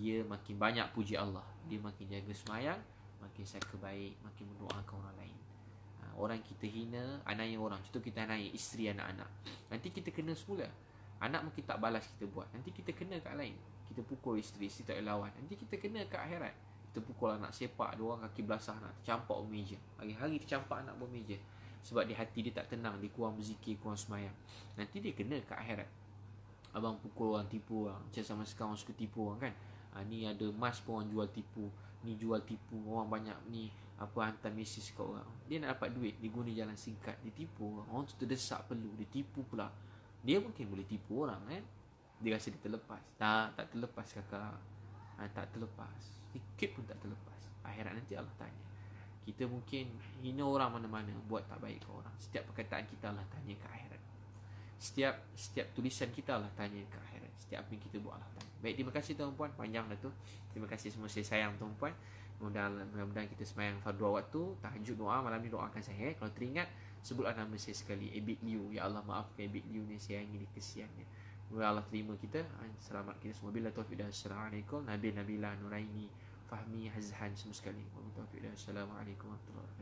dia makin banyak puji Allah, dia makin jaga semayang, makin saka baik, makin mendoakan orang lain. Orang kita hina, anaya orang, contoh kita anaya isteri anak-anak, nanti kita kena semula. Anak mungkin tak balas kita buat, nanti kita kena kat lain. Kita pukul isteri tak boleh lawan, nanti kita kena kat akhirat. Kita pukul anak sepak, dua orang kaki belasah nak tercampak meja, hari-hari tercampak anak meja, sebab di hati dia tak tenang, dia kurang berzikir, kurang semayang. Nanti dia kena ke akhirat. Abang pukul orang, tipu orang, macam sama sekarang suka tipu orang kan. Ni ada emas pun orang jual tipu, ni jual tipu orang banyak, ni apa hantar mesej kat orang. Dia nak dapat duit, dia guna jalan singkat, dia tipu orang. Orang tu terdesak perlu, dia tipu pula. Dia mungkin boleh tipu orang kan, dia rasa dia terlepas. Tak terlepas kakak. Tak terlepas, sikit pun tak terlepas. Akhirat nanti Allah tanya. Kita mungkin hina orang mana-mana, buat tak baik ke orang, setiap perkataan kita Allah tanya ke akhirat. Setiap tulisan kita Allah tanya ke akhirat. Setiap apa yang kita buat Allah tanya. Baik, terima kasih tuan-puan, panjang dah tu. Terima kasih semua, saya sayang tuan-puan. Mudah-mudahan kita sembahyang fardu waktu, tahajud, doa malam ni, doakan saya. Kalau teringat, sebutlah nama saya sekali, Abid Liu. Ya Allah maafkan Abid Liu ni, saya ingin kesiannya. Semoga Allah terima kita, selamat kita semua. Bila taufiq dan assalamualaikum. Nabil, Nabila, Nuraini, Fahmi, Hazhan semua sekali. Wabillahi taufiq dan assalamualaikum warahmatullahi wabarakatuh.